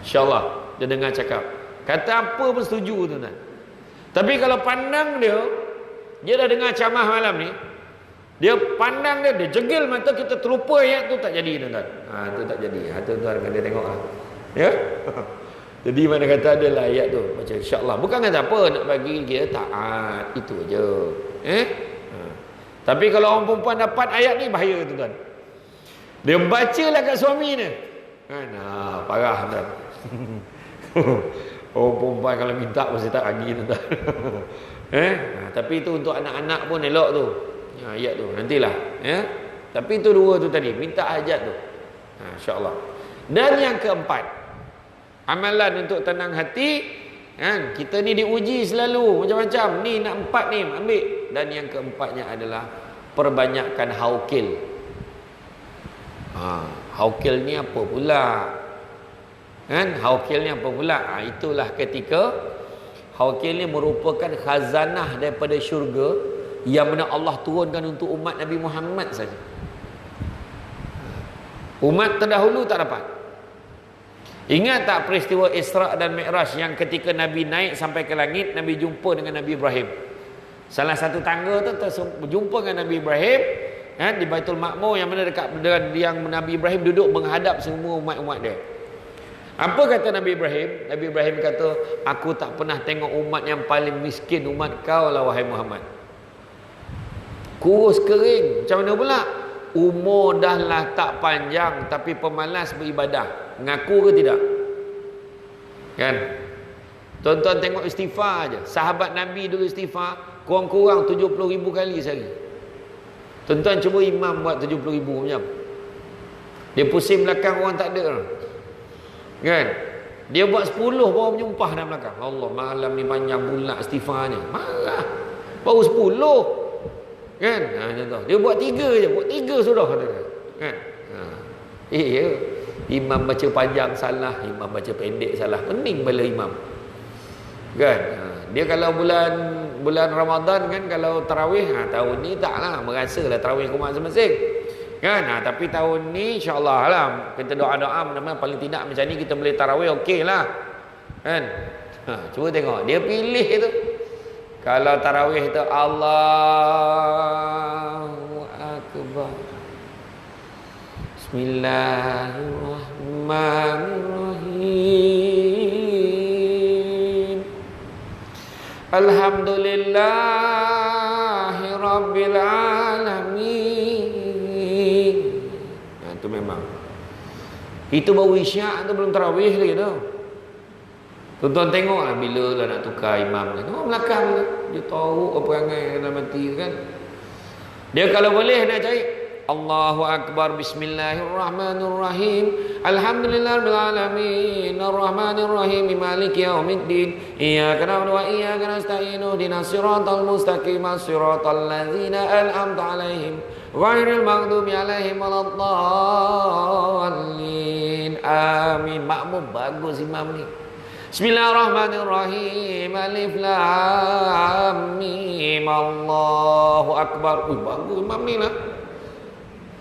Insya-Allah dia dengar cakap. Kata apa pun setuju, tuan-tuan. Tapi kalau pandang dia dah dengar ceramah malam ni, dia pandang dia jegil mata kita, terlupa ayat tu, tak jadi, tuan-tuan. Tu tak jadi. Tuan-tuan kena tengoklah. Ya? Jadi mana kata adalah ayat tu baca insya-Allah. Bukan kata apa nak bagi dia taat, itu aja. Tapi kalau orang perempuan dapat ayat ni bahaya, tuan-tuan. Dia bacalah kat suami ni. Kan? Parah, tuan. Orang perempuan kalau minta mesti tak bagi, tuan-tuan. Tapi itu untuk anak-anak pun elok tu. Ayat tu nantilah, ya. Tapi itu dua tu tadi, minta hajat tu. Insya-Allah. Dan yang keempat, amalan untuk tenang hati, kan? Kita ni diuji selalu macam-macam. Ni nak 4 ni, ambil. Dan yang keempatnya adalah perbanyakkan haukil. Haukil ni apa pula? Kan? Haukil ni apa pula? Itulah ketika haukil ni merupakan khazanah daripada syurga yang mana Allah turunkan untuk umat Nabi Muhammad saja. Umat terdahulu tak dapat. Ingat tak peristiwa Isra' dan Mi'raj yang ketika Nabi naik sampai ke langit, Nabi jumpa dengan Nabi Ibrahim. Salah satu tangga tu berjumpa dengan Nabi Ibrahim, kan, di Baitul Ma'mur, yang mana dekat dengan yang Nabi Ibrahim duduk menghadap semua umat-umat dia. Apa kata Nabi Ibrahim? Nabi Ibrahim kata, aku tak pernah tengok umat yang paling miskin, umat kau lah wahai Muhammad. Kurus kering. Macam mana pula? Umur dah lah tak panjang tapi pemalas beribadah. Ngaku ke tidak? Kan? Tuan-tuan tengok istighfar aja. Sahabat Nabi dulu istighfar kurang-kurang 70,000 kali sehari. Tuan-tuan cuba imam buat 70,000 macam. Dia pusing belakang orang tak ada. Kan? Dia buat 10 baru menyumpah dalam belakang. Allah, malam ni panjang bulat istighfarnya. Marah. Baru 10. Kan? Contoh. Dia buat 3 je. Buat 3 sudah. Kan? Ya. Imam baca panjang salah, imam baca pendek salah. Pening bala imam. Kan? Dia kalau bulan Ramadan kan, kalau tarawih, tahun ni taklah, merasalah tarawih rumah masing-masing. Kan? Tapi tahun ni insya-Allah lah kita doa-doa mudah-mudahan paling tidak macam ni kita boleh tarawih okeylah. Kan? Cuba tengok dia pilih itu. Kalau tarawih itu Allahu Akbar Bismillahirrahmanirrahim. Alhamdulillahi rabbil alamin. Nah, itu memang. Itu baru isyak tu, belum tarawih lagi tu. Tuan-tuan tengoklah bila lah nak tukar imam ni. Oh, belakang tu. Dia tahu apa perangai dalam hati kan. Dia kalau boleh nak cari Allahu Akbar, Bismillahirrahmanirrahim, Alhamdulillahirabbil alamin, Arrahmanirrahim, Maliki yaumiddin, Iyyaka na'budu wa iyyaka nasta'in, ihdinas siratal mustaqim, siratal ladzina an'amta 'alaihim, ghairil maghdubi 'alaihim waladdallin. Amin. Makmum bagus imam ni. Bismillahirrahmanirrahim. Alif lam mim. Allahu Akbar. Bagus imam ni lah.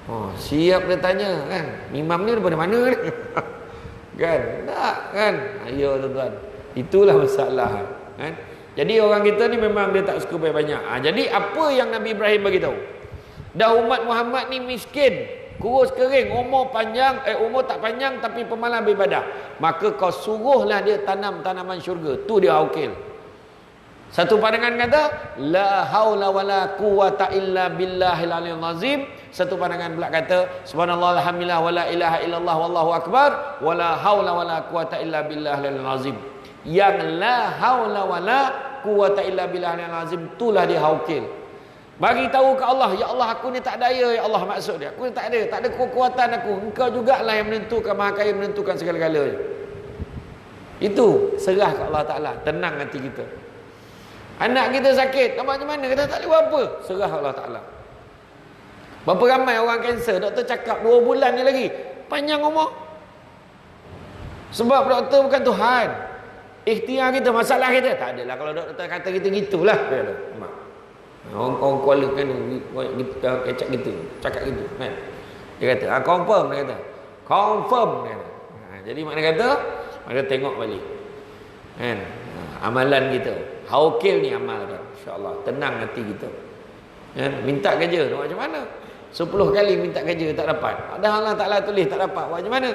Oh, siap dia tanya kan, imam ni daripada mana ni? Kan? Tak kan? Ayo tuan-tuan. Itulah masalah kan. Jadi orang kita ni memang dia tak suka banyak-banyak. Jadi apa yang Nabi Ibrahim bagi tahu? Dah umat Muhammad ni miskin, kurus kering, umur tak panjang tapi pemalas beribadah. Maka kau suruhlah dia tanam tanaman syurga. Tu dia haukil. Satu pandangan kata la haula wala quwata illa billahil aliyil azim. Satu pandangan pula kata subhanallah alhamdulillah wala ilaha illallah wallahu akbar wala haula wala quwata illa billahil azim. Yang la haula wala quwata illa billahil azim itulah dia haukil. Bagi tahu ke Allah, ya Allah aku ni tak daya, ya Allah maksud dia. Aku ni tak ada kekuatan aku. Engkau jugalah yang menentukan, Maha Kaya menentukan segala-galanya. Itu serah ke Allah Taala, tenang hati kita. Anak kita sakit, macam mana? Kita tak boleh buat apa. Serah Allah Ta'ala. Berapa ramai orang kanser, doktor cakap 2 bulan ni lagi. Panjang umur. Sebab doktor bukan Tuhan. Ikhtiar kita, masalah kita. Tak adalah kalau doktor kata kita gitulah. Orang Kuala kan kecak gitu. Cakap gitu. Kan? Dia kata, confirm. Dia kata. Confirm. Dia kata. Jadi makna kata, maka tengok balik. Kan? Amalan kita. Haukil ni amal kan. InsyaAllah. Tenang hati kita. Kan? Minta kerja. Nak macam mana? 10 kali minta kerja tak dapat. Ada Allah Ta'ala tulis tak dapat. Macam mana?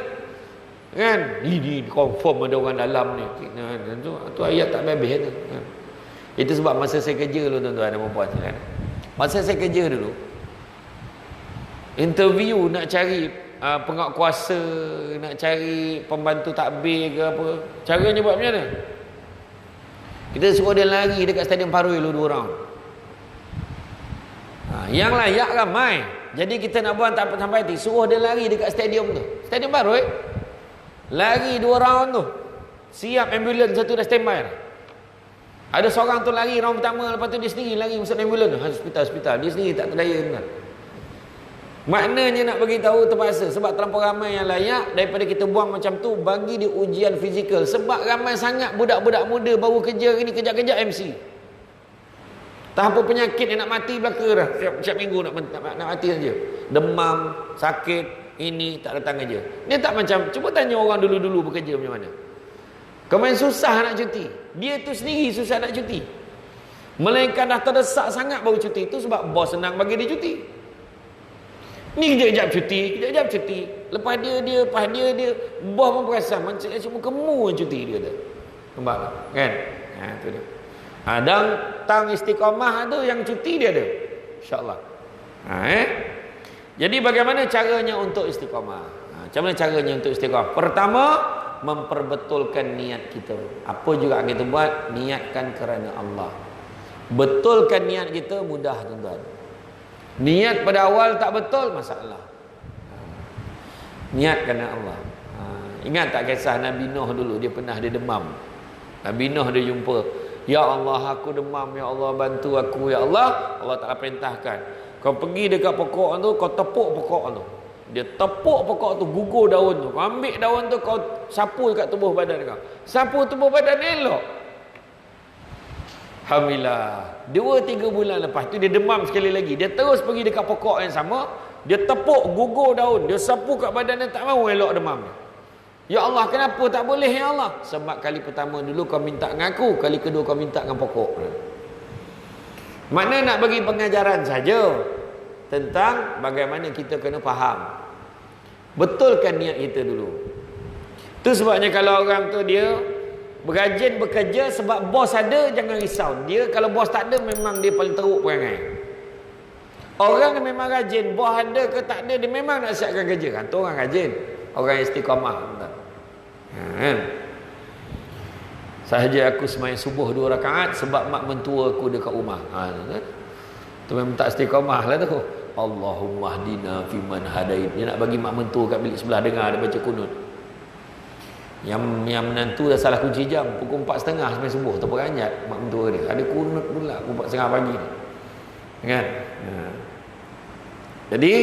Kan? Ini confirm ada orang dalam ni. Itu ayat tak habis tu. Kan? Itu sebab masa saya kerja dulu tuan-tuan dan puan-puan. Kan? Masa saya kerja dulu. Interview nak cari pengak kuasa, nak cari pembantu takbir ke apa. Caranya buat macam mana? Kita suruh dia lari dekat Stadium Paroi dulu 2 round. Yang layak ramai. Jadi kita nak buat tak sampai hati. Suruh dia lari dekat stadium tu. Stadium Paroi. Lari 2 round tu. Siap ambulans satu dah standby. Ada seorang tu lari round pertama. Lepas tu dia sendiri lari masuk ambulans tu. Hospital. Dia sendiri tak terdaya kan. Maknanya nak bagi tahu terpaksa. Sebab terlampau ramai yang layak. Daripada kita buang macam tu, bagi dia ujian fizikal. Sebab ramai sangat budak-budak muda baru kerja ini kejap-kejap MC. Tak apa penyakit yang nak mati belaka dah. Siap minggu nak mati saja. Demam, sakit, ini tak datang kerja. Dia tak macam, cuba tanya orang dulu-dulu bekerja macam mana. Kemain susah nak cuti. Dia tu sendiri susah nak cuti. Melainkan dah terdesak sangat baru cuti. Itu sebab bos senang bagi dia cuti. Ni kejap-kejap cuti. Lepas dia, bos pun perasan macam cuma kamu yang cuti dia tu. Nampak kan? Tu dia. Dan tang istiqamah tu yang cuti dia ada. InsyaAllah. Jadi bagaimana caranya untuk istiqamah? Macam mana caranya untuk istiqamah? Pertama, memperbetulkan niat kita. Apa juga kita buat, niatkan kerana Allah. Betulkan niat kita mudah tuan-tuan. Niat pada awal tak betul, masalah. Niat kerana Allah. Ingat tak kisah Nabi Nuh dulu, dia demam. Nabi Nuh dia jumpa, ya Allah aku demam, ya Allah bantu aku, ya Allah. Allah Ta'ala perintahkan, kau pergi dekat pokok tu, kau tepuk pokok tu. Dia tepuk pokok tu, gugur daun tu. Kau ambil daun tu, kau sapu dekat tubuh badan kau. Sapu tubuh badan elok. Alhamdulillah. 2-3 bulan lepas tu dia demam sekali lagi. Dia terus pergi dekat pokok yang sama. Dia tepuk, gugur daun. Dia sapu kat badan dia, tak mahu elok demam. Ya Allah, kenapa tak boleh ya Allah? Sebab kali pertama dulu kau minta dengan aku, kali kedua kau minta dengan pokok. Makna nak bagi pengajaran saja tentang bagaimana kita kena faham. Betulkan niat kita dulu. Itu sebabnya kalau orang tu dia berajin bekerja sebab bos ada, jangan risau. Dia kalau bos tak ada, memang dia paling teruk perangai. Orang yang memang rajin, bos ada ke tak ada, dia memang nak siapkan kerja. Tu orang rajin, orang istiqamah. Kan? Sahaja aku sembahyang subuh 2 rakaat sebab mak mentua aku dekat rumah. Tu memang tak istiqamah lah tu. Allahumma hdina fiman hadait. Dia nak bagi mak mentua kat bilik sebelah dengar dia baca kunut. Yang menantu dah salah kunci jam, pukul 4.30 sampai subuh tak beranjat mak mentua dia. Ada kunut pula pukul 4.30 pagi. Kan? Jadi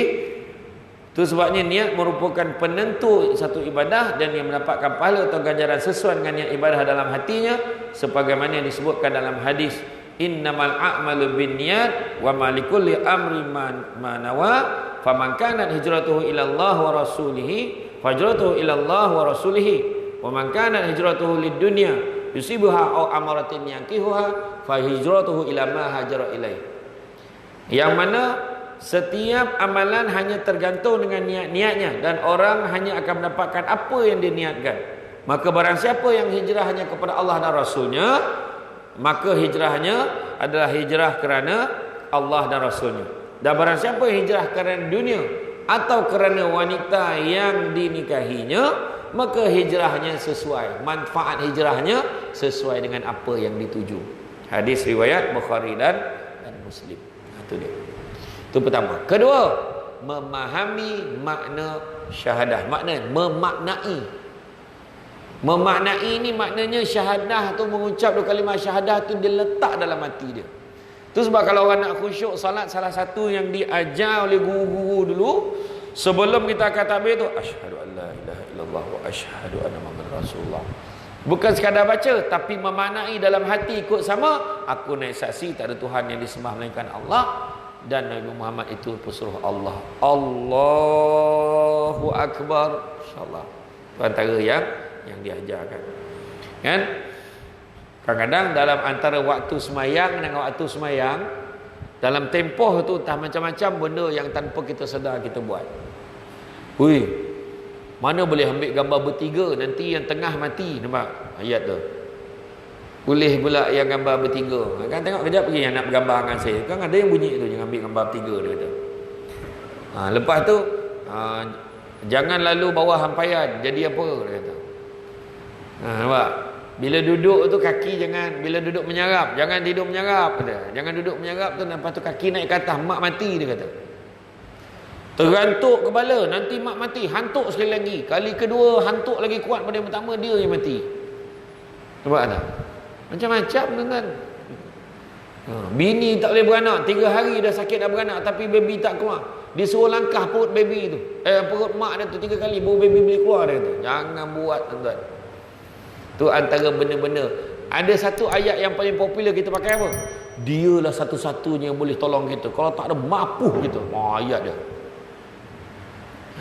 itu sebabnya niat merupakan penentu satu ibadah, dan yang mendapatkan pahala atau ganjaran sesuai dengan niat ibadah dalam hatinya, sebagaimana yang disebutkan dalam hadis, innamal a'malu binniyat wa ma likulli amrin ma nawa, faman kanat hijratuhu ila Allah wa rasulih fajratuhu ila Allah wa rasulih, wa man kanat hijratuhu lid-dunya yusibuha aw amaratin yankihuha fa hijratuhu ila ma hajara ilaih. Yang mana setiap amalan hanya tergantung dengan niat-niatnya, dan orang hanya akan mendapatkan apa yang dia niatkan. Maka barang siapa yang hijrahnya kepada Allah dan Rasulnya, maka hijrahnya adalah hijrah kerana Allah dan Rasulnya. Dan barang siapa yang hijrah kerana dunia atau kerana wanita yang dinikahinya, maka hijrahnya sesuai, manfaat hijrahnya sesuai dengan apa yang dituju. Hadis riwayat Bukhari dan Muslim. Itu dia. Itu pertama. Kedua, memahami makna syahadah. Makna memaknai. Memaknai ni maknanya syahadah tu, mengucap dua kalimah syahadah tu dia letak dalam hati dia. Itu sebab kalau orang nak khusyuk salat, salah satu yang diajar oleh guru-guru dulu sebelum kita akan takbir tu, asyhadu an la ilaha illallah wa asyhadu anna muhammadar rasulullah. Bukan sekadar baca, tapi memaknai dalam hati ikut sama. Aku naik saksi tak ada Tuhan yang disembah melainkan Allah, dan Nabi Muhammad itu pesuruh Allah. Allahu Akbar. InsyaAllah itu antara yang diajarkan. Kan? Kadang-kadang dalam antara waktu semayang dengan waktu semayang, dalam tempoh tu entah macam-macam benda yang tanpa kita sedar kita buat. Hui, mana boleh ambil gambar bertiga, nanti yang tengah mati. Nampak ayat tu? Boleh pula yang gambar bertiga. Kan tengok kejap pergi yang nak bergambar dengan saya. Kan ada yang bunyi tu, jangan ambil gambar bertiga, dia kata. Lepas tu jangan lalu bawah hampaian. Jadi apa? Dia kata. Nampak? Bila duduk tu kaki jangan, bila duduk menyarap, jangan tidur menyarap, kata. Jangan duduk menyarap tu, lepas tu kaki naik ke atas, mak mati, dia kata. Terantuk kepala, nanti mak mati, hantuk sekali lagi. Kali kedua hantuk lagi kuat pada yang pertama, dia yang mati. Nampak tak? Macam-macam dengan bini tak boleh beranak, 3 hari dah sakit dah beranak, tapi baby tak keluar. Dia suruh langkah perut baby tu, perut mak dia tu 3 kali baru baby boleh keluar, dia kata. Jangan buat, tuan-tuan. Tu antara benda-benda. Ada satu ayat yang paling popular kita pakai apa? Dialah satu-satunya yang boleh tolong kita. Kalau tak ada, mapuh kita. Ayat dia.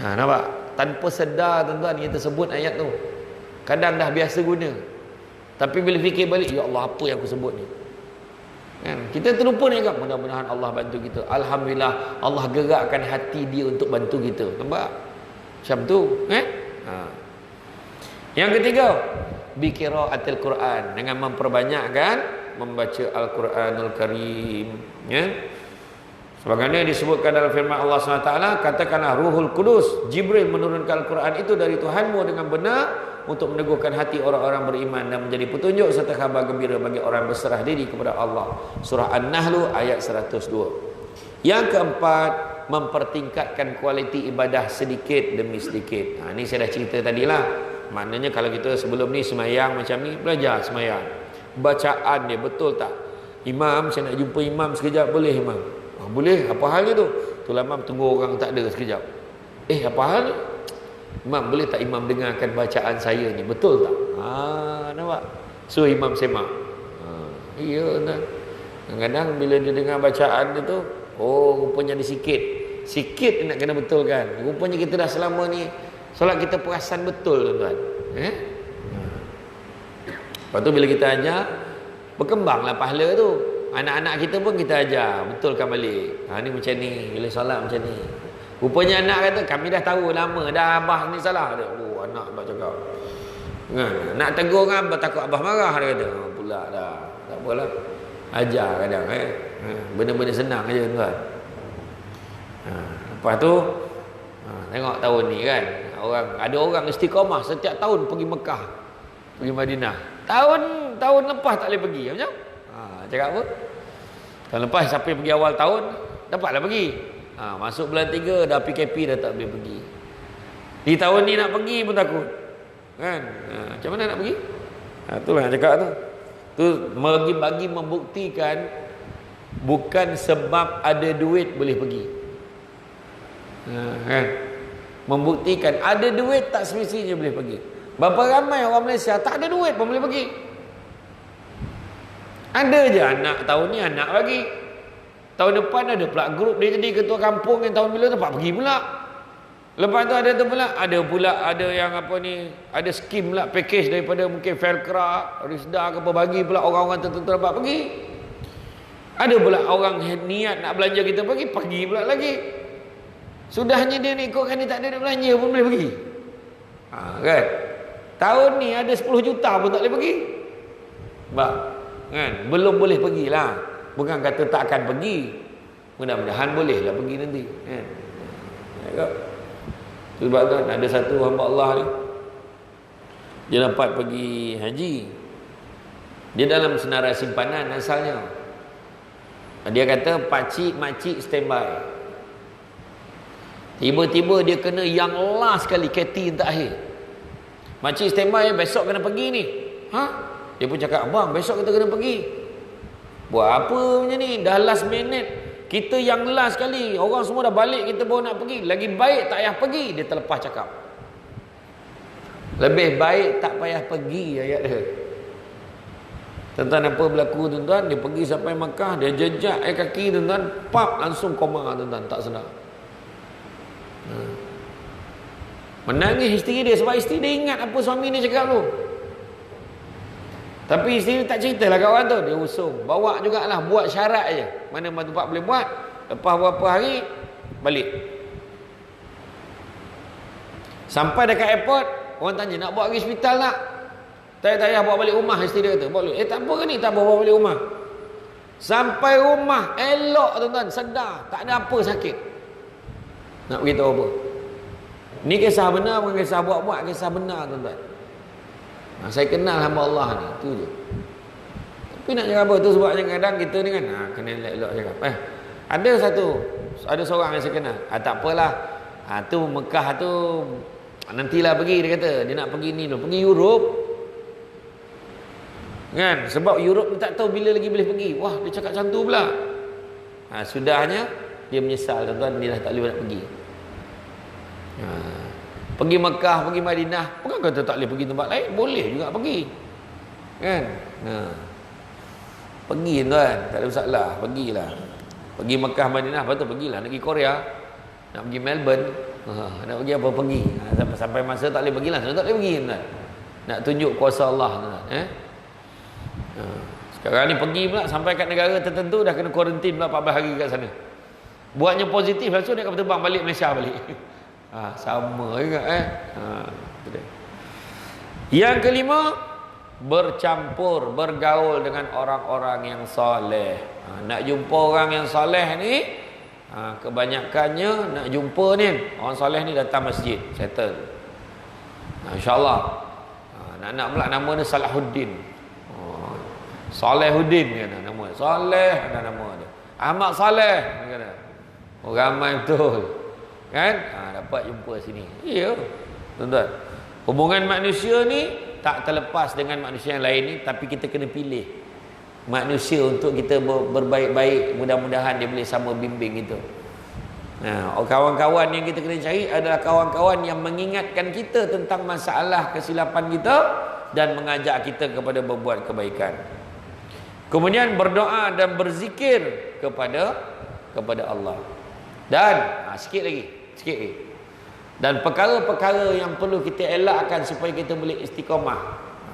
Nampak? Tanpa sedar, tuan-tuan, kita sebut ayat tu. Kadang dah biasa guna, tapi bila fikir balik, ya Allah, apa yang aku sebut ni? Kan? Kita terlupa ni kan? Mudah-mudahan Allah bantu kita. Alhamdulillah, Allah gerakkan hati dia untuk bantu kita. Nampak? Macam tu. Yang ketiga, biqiraatil Quran, dengan memperbanyakkan membaca Al-Quranul Karim. Sebagaimana disebutkan dalam firman Allah SWT, katakanlah Ruhul Kudus, Jibril menurunkan Al-Quran itu dari Tuhanmu dengan benar untuk meneguhkan hati orang-orang beriman dan menjadi petunjuk serta kabar gembira bagi orang berserah diri kepada Allah. Surah An-Nahl ayat 102. Yang keempat, mempertingkatkan kualiti ibadah sedikit demi sedikit. Ini saya dah cerita tadilah. Maknanya kalau kita sebelum ni semayang macam ni, belajar semayang. Bacaan dia betul tak? Imam, saya nak jumpa imam sekejap, boleh imam? Boleh, apa hal tu? Tu lama tunggu orang tak ada sekejap. Apa hal ni? Imam, boleh tak imam dengarkan bacaan saya ni? Betul tak? Nampak? So imam semak. Iya, nah. Kadang-kadang bila dia dengar bacaan dia tu, rupanya dia sikit dia nak kena betul kan. Rupanya kita dah selama ni solat kita perasan betul, tuan-tuan. Lepas tu bila kita ajar, berkembanglah pahala tu. Anak-anak kita pun kita ajar, betulkan balik. Ni macam ni, bila solat macam ni. Rupanya anak kata, kami dah tahu lama dah abah ni salah. Dia, oh anak abah cakap. Kan? Nak tegur kan abah, takut abah marah. Dia kata, oh, pula dah. Tak apalah. Ajar kadang benda-benda senang aja tuan. Lepas tu tengok tahun ni kan, ada orang istiqamah setiap tahun pergi Mekah, pergi Madinah. Tahun lepas tak boleh pergi. Macam? Cakap apa? Tahun lepas siapa pergi awal tahun dapatlah pergi. Masuk bulan 3 dah PKP dah tak boleh pergi. Di tahun ni nak pergi pun takut. Kan? Macam mana nak pergi? Itulah yang cakap tu. Tu bagi membuktikan bukan sebab ada duit boleh pergi. Kan? Membuktikan ada duit tak semestinya boleh pergi. Berapa ramai orang Malaysia tak ada duit pun boleh pergi. Ada je anak tahun ni anak lagi. Tahun depan ada pula grup dia jadi ketua kampung yang tahun bila dapat pergi pula. Lepas tu ada tu pula ada yang apa ni, ada skim pula package daripada mungkin Felcra, Risda ke apa bagi pula orang-orang tertentu dapat pergi. Ada pula orang niat nak belanja kita pergi pula lagi. Sudahnya dia ni ikutkan dia tak ada nak belanja pun boleh pergi. Kan? Tahun ni ada 10 juta pun tak boleh pergi. Kan? Belum boleh pergilah. Bukan kata tak akan pergi. Mudah-mudahan bolehlah pergi nanti. Kan? Sebab tu ada satu hamba Allah ni, dia dapat pergi haji. Dia dalam senarai simpanan asalnya. Dia kata pakcik makcik standby. Tiba-tiba dia kena yang last sekali KT yang terakhir. Makcik standby besok kena pergi ni. Dia pun cakap, abang besok kita kena pergi. Buat apa macam ni? Dah last minute. Kita yang last sekali, orang semua dah balik, kita baru nak pergi. Lagi baik tak payah pergi. Dia terlepas cakap, lebih baik tak payah pergi, ayat dia. Tuan-tuan apa berlaku tuan-tuan? Dia pergi sampai Makkah, dia jejak kaki tuan-tuan, pap langsung koma tuan-tuan, tak sedar. Menangis isteri dia sebab isteri dia ingat apa suami dia cakap tu. Tapi isteri tak ceritalah kat orang tu. Dia usung, bawa jugalah, buat syarat je. Mana tempat boleh buat. Lepas berapa hari balik. Sampai dekat airport, orang tanya nak bawa pergi hospital tak? Tak payah bawa balik rumah, isteri dia kata. Bawa balik. Tak apa ke ni? Tak apa, bawa balik rumah. Sampai rumah elok tuan-tuan, sedar, tak ada apa sakit. Nak beritahu apa? Ni kisah benar bukan kisah buat-buat, kisah benar tuan-tuan. Saya kenal hamba Allah ni, tu je. Tapi nak cakap apa tu, sebabnya kadang kita ni kan kena elok-elok cakap. Ada seorang yang saya kenal. Tak apalah. Tu Mekah tu nantilah pergi, dia kata. Dia nak pergi ni dulu, pergi Europe. Kan? Sebab Europe ni tak tahu bila lagi boleh pergi. Wah, dia cakap macam tu pula. Sudahnya dia menyesal tuan-tuan, dia dah tak boleh nak pergi. Pergi Mekah, pergi Madinah, bukan kata tak boleh pergi tempat lain, boleh juga pergi. Kan? Pergi tuan, tak ada masalah, pergilah. Pergi Mekah, Madinah, lepas tu pergilah. Nak pergi Korea, nak pergi Melbourne, nak pergi apa, pergi. Sampai masa tak boleh pergilah, tak boleh pergi tuan. Nak tunjuk kuasa Allah tuan. Sekarang ni pergi pula sampai kat negara tertentu dah kena kuarantin pula 14 hari kat sana. Buatnya positif, langsung dia akan terbang balik Malaysia balik. Sama juga Yang kelima, bercampur, bergaul dengan orang-orang yang soleh. Nak jumpa orang yang soleh ni, kebanyakannya nak jumpa ni orang soleh ni datang masjid, settle. InsyaAllah. Nak pula nama dia Salahuddin. Salehuddin kan nama dia. Soleh ada nama dia. Ahmad Saleh kata. Ramai betul. Kan? Dapat jumpa sini. Ya. Tuan-tuan. Hubungan manusia ni tak terlepas dengan manusia yang lain ni, tapi kita kena pilih manusia untuk kita berbaik-baik. Mudah-mudahan dia boleh sama bimbing kita. Kawan-kawan yang kita kena cari adalah kawan-kawan yang mengingatkan kita tentang masalah kesilapan kita dan mengajak kita kepada berbuat kebaikan. Kemudian berdoa dan berzikir kepada Allah. Dan sikit lagi. Dan perkara-perkara yang perlu kita elakkan supaya kita boleh istiqamah.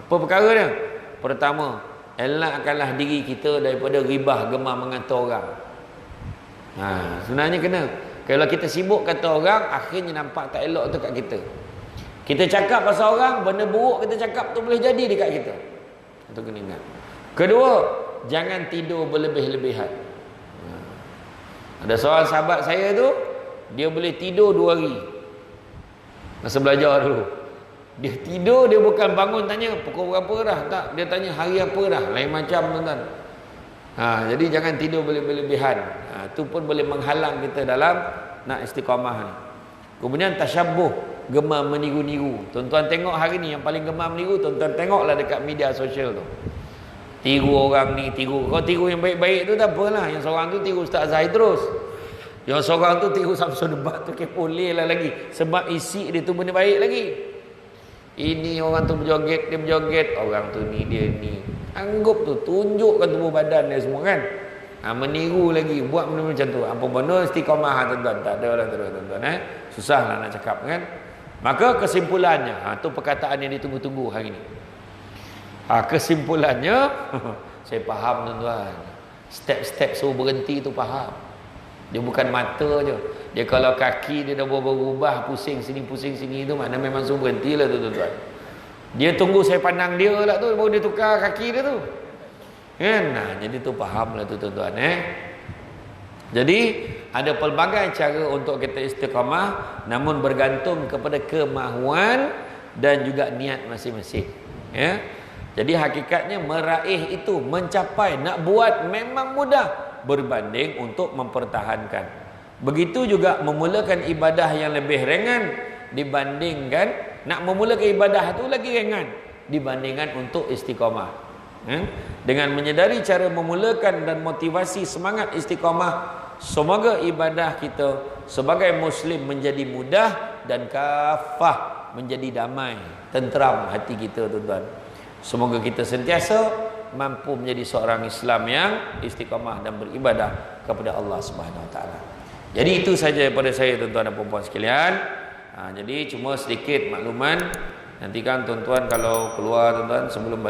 Apa perkara dia? Pertama, elakkanlah diri kita daripada ribah, gemar mengata orang. Sebenarnya kena. Kalau kita sibuk kata orang, akhirnya nampak tak elok tu kat kita. Kita cakap pasal orang, benda buruk kita cakap tu boleh jadi dekat kita. Itu kena ingat. Kedua, jangan tidur berlebih-lebihan. Ada seorang sahabat saya tu, dia boleh tidur 2 hari. Masa belajar dulu. Dia tidur, dia bukan bangun tanya pukul berapa dah. Tak, dia tanya hari apa dah. Lain macam tuan-tuan. Jadi jangan tidur berlebihan. Itu pun boleh menghalang kita dalam nak istiqamah ni. Kemudian tasyabbuh, gemar meniru-niru. Tuan-tuan tengok hari ni yang paling gemar meniru, tuan-tuan tengoklah dekat media sosial tu. Tiru orang ni, tiru. Kau tiru yang baik-baik tu tak apalah. Yang seorang tu tiru Ustaz Zahid terus. Yang seorang tu tiru Samsul Debat tu boleh lah lagi. Sebab isi dia tu benda baik lagi. Ini orang tu berjoget, dia berjoget. Orang tu ni, dia ni. Anggap tu, tunjukkan tubuh badan dia semua kan. Meniru lagi, buat benda macam tu. Apa benda istiqamah tuan-tuan. Tak ada lah tuan-tuan. Susah lah nak cakap kan. Maka kesimpulannya, tu perkataan yang ditunggu-tunggu hari ni. Kesimpulannya, saya faham tuan-tuan. Step-step suruh berhenti tu faham. Dia bukan mata je. Dia kalau kaki dia dah berubah, pusing sini tu, makna memang suruh berhenti lah tu tuan-tuan. Dia tunggu saya pandang dia lah tu, baru dia tukar kaki dia tu. Kan? Jadi tu faham lah tu tuan-tuan. Jadi ada pelbagai cara untuk kita istiqamah, namun bergantung kepada kemahuan dan juga niat masing-masing. Ya. Jadi hakikatnya meraih itu, mencapai, nak buat memang mudah berbanding untuk mempertahankan. Begitu juga memulakan ibadah yang lebih ringan dibandingkan nak memulakan ibadah tu lagi ringan dibandingkan untuk istiqamah. Dengan menyedari cara memulakan dan motivasi semangat istiqamah, semoga ibadah kita sebagai muslim menjadi mudah dan kafah, menjadi damai, tenteram hati kita tuan-tuan. Semoga kita sentiasa mampu menjadi seorang Islam yang istiqamah dan beribadah kepada Allah Subhanahu Wa Taala. Jadi itu saja daripada saya tuan-tuan dan puan-puan sekalian. Jadi cuma sedikit makluman. Nanti kan tuan-tuan kalau keluar tuan-tuan sebelum balik